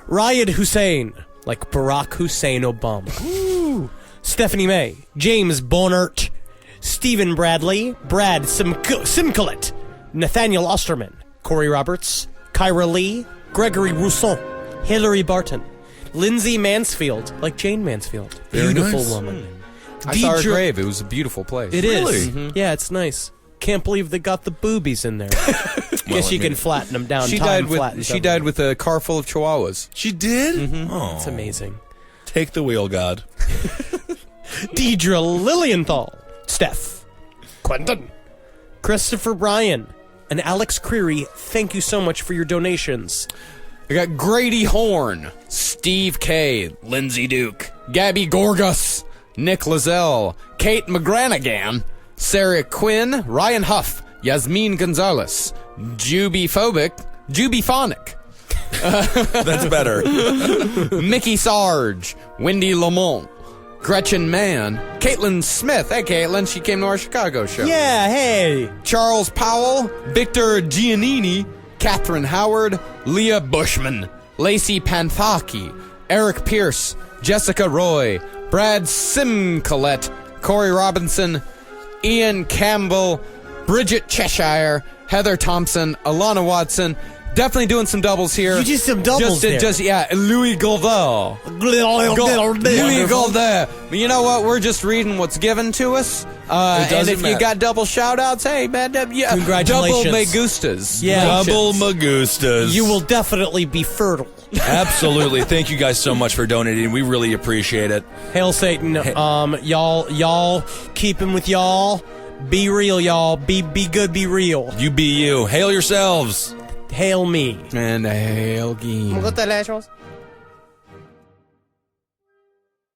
Rayed Hussein, like Barack Hussein Obama, Stephanie May, James Bonert, Stephen Bradley, Brad Simcolet, Nathaniel Osterman, Corey Roberts, Kyra Lee, Gregory Rousseau, Hillary Barton, Lindsay Mansfield, like Jane Mansfield. Very Beautiful nice. woman. I saw her Deidre- grave. It was a beautiful place. It is. Really? Yeah, it's nice. Can't believe they got the boobies in there. Guess you can flatten them down. She Time died with flattens she died everything. with a car full of chihuahuas. She did? Oh. It's amazing. Take the wheel, God. Deidre Lilienthal, Steph, Quentin, Christopher Bryan, and Alex Creary. Thank you so much for your donations. I got Grady Horn, Steve K, Lindsay Duke, Gabby Gorgas, Nick Lozelle, Kate McGranagan, Sarah Quinn, Ryan Huff, Yasmin Gonzalez, Juby Phonic, That's better. Mickey Sarge, Wendy Lamont, Gretchen Mann, Caitlin Smith. Hey, Caitlin, she came to our Chicago show. Yeah, hey. Charles Powell, Victor Giannini, Catherine Howard, Leah Bushman, Lacey Panthaki, Eric Pierce, Jessica Roy, Brad Simcollette, Corey Robinson, Ian Campbell, Bridget Cheshire, Heather Thompson, Alana Watson. Definitely doing some doubles here. You did some doubles there. Yeah, Louis Goldell. Louis Goldell. But you know what? We're just reading what's given to us. And doesn't if matter. you got double shout-outs, hey, man, yeah, Congratulations. double me gustas. Yeah. Double Magustas. You will definitely be fertile. Absolutely. Thank you guys so much for donating. We really appreciate it. Hail Satan. Y'all keeping with y'all. Be real, y'all. Be good, be real. You be you. Hail yourselves. Hail me. And hail Geen. Got that,